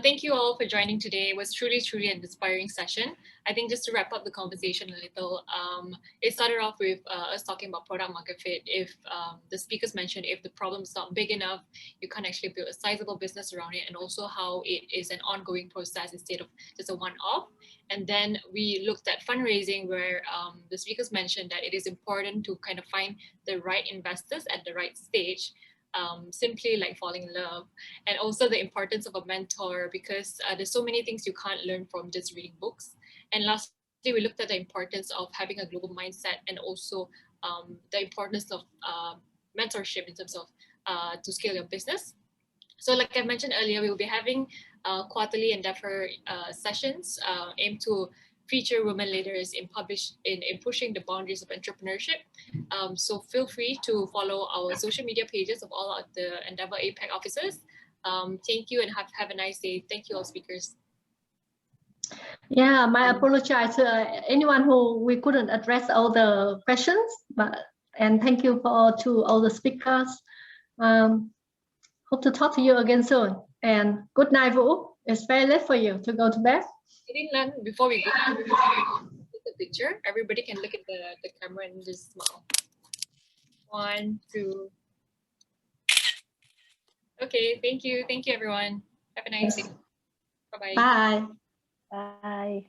Thank you all for joining today. It was truly an inspiring session. I think just to wrap up the conversation a little, it started off with us talking about product market fit. If the speakers mentioned, if the problem is not big enough, you can't actually build a sizable business around it, and also how it is an ongoing process instead of just a one-off. And then we looked at fundraising, where the speakers mentioned that it is important to kind of find the right investors at the right stage. Simply like falling in love, and also the importance of a mentor, because there's so many things you can't learn from just reading books. And lastly, we looked at the importance of having a global mindset, and also the importance of mentorship in terms of to scale your business. So like I mentioned earlier, we will be having quarterly EndeavHER sessions aimed to feature women leaders in pushing the boundaries of entrepreneurship. So feel free to follow our social media pages of all of the EndeavHER APAC offices. Thank you, and have a nice day. Thank you all speakers. Yeah, my apologize to anyone who we couldn't address all the questions, and thank you to all the speakers. Hope to talk to you again soon. And good night, Vũ. It's very late for you to go to bed. Lan, before we go, take a picture. Everybody can look at the camera and just smile. 1, 2. Okay, thank you everyone. Have a nice day. Bye-bye. Bye. Bye.